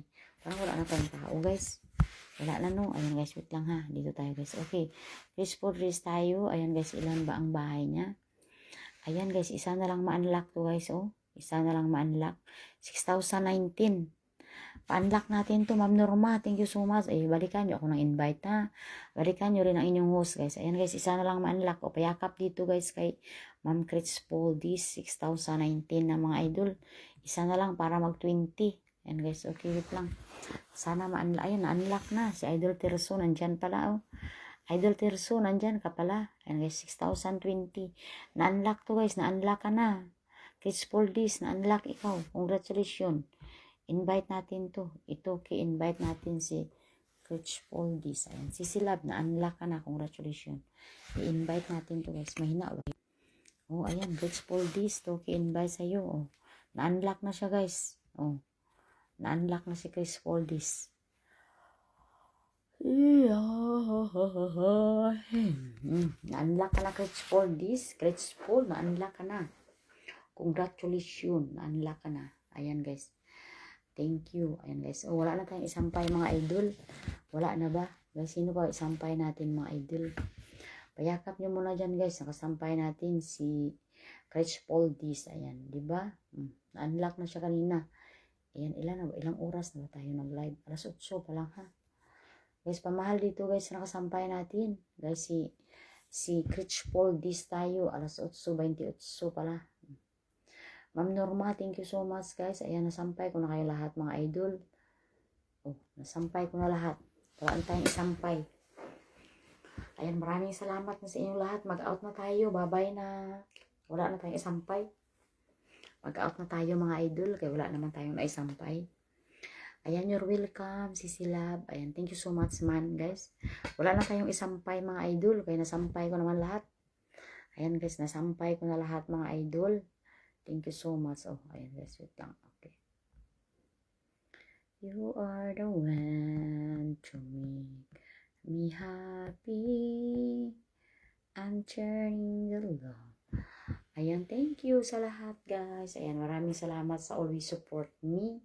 [SPEAKER 1] Parang wala na tayong tao guys. Wala na no. Ayan guys, wait lang ha. Dito tayo guys. Okay. Chris Paul Reese tayo. Ayan guys, ilan ba ang bahay niya? Ayan guys, isa na lang ma-unlock to guys. Oh, isa na lang ma-unlock. 6,019. Pa-unlock natin to, Ma'am Norma. Thank you so much. Eh, balikan nyo ako ng invite ha. Balikan nyo rin ang inyong host guys. Ayan guys, isa na lang ma-unlock. O, payakap dito guys kay Ma'am Chris Paul this 6,019 na mga idol. Isa na lang para mag-20. Ayan guys, okay, wait lang. Sana ma-unlock. Ayan, na-unlock na. Si Idol Terso, nandyan pala oh. Idol Terso, nandyan ka pala. Ayan guys, 6,020. Na-unlock to guys, na-unlock ka na. Chris Paul this, na-unlock ikaw. Congratulations. Invite natin to. Ito, ki-invite natin si Chris Paul this. Ayan, si Silab, na-unlock ka na. Congratulations. I-invite natin to guys. Mahina. Oh, ayan, Chris Paul this. To, ki-invite sa'yo. Oh, na-unlock na siya guys. Oh, na-unlock na si Chris Paul this. Na-unlock ka na Chris Paul this. Chris Paul, na-unlock ka na. Congratulations. Na-unlock ka na. Ayan guys. Thank you. Ayan guys. Oh, wala na tayong isampay mga idol. Wala na ba? Guys, sino ba isampay natin mga idol? Payakap nyo muna dyan guys. Nakasampay natin si Chris Paul this. Ayan. Diba? Na-unlock na siya kanina. Ayan. Ilang oras na ba tayo nag-live? Alas 8 pa lang ha. Guys, pamahal dito guys. Nakasampay natin. Guys, si Chris Paul this tayo. Alas 8:28 pala. Ma'am Norma, thank you so much guys. Ayan, nasampay ko na kayo lahat mga idol. Oh, nasampay ko na lahat. Wala tayong isampay. Ayan, maraming salamat na sa inyong lahat. Mag-out na tayo. Bye-bye na. Wala na tayong isampay. Mag-out na tayo mga idol. Kaya wala naman tayong naisampay. Ayan, you're welcome. Si Silab. Ayan, thank you so much man guys. Wala na tayong isampay mga idol. Kaya nasampay ko naman lahat. Ayan guys, nasampay ko na lahat mga idol. Thank you so much. Oh, ayan guys, wait lang. Okay. You are the one to make me happy. I'm turning the love. Ayan, thank you sa lahat guys. Ayan, maraming salamat sa always support me.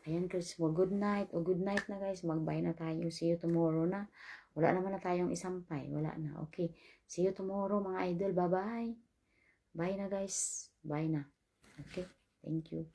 [SPEAKER 1] Ayan guys, good night. O good night na guys. Mag-bye na tayo. See you tomorrow na. Wala naman na tayong isampay. Wala na. Okay. See you tomorrow mga idol. Bye-bye. Bye na guys. Bye na. Okay. Thank you.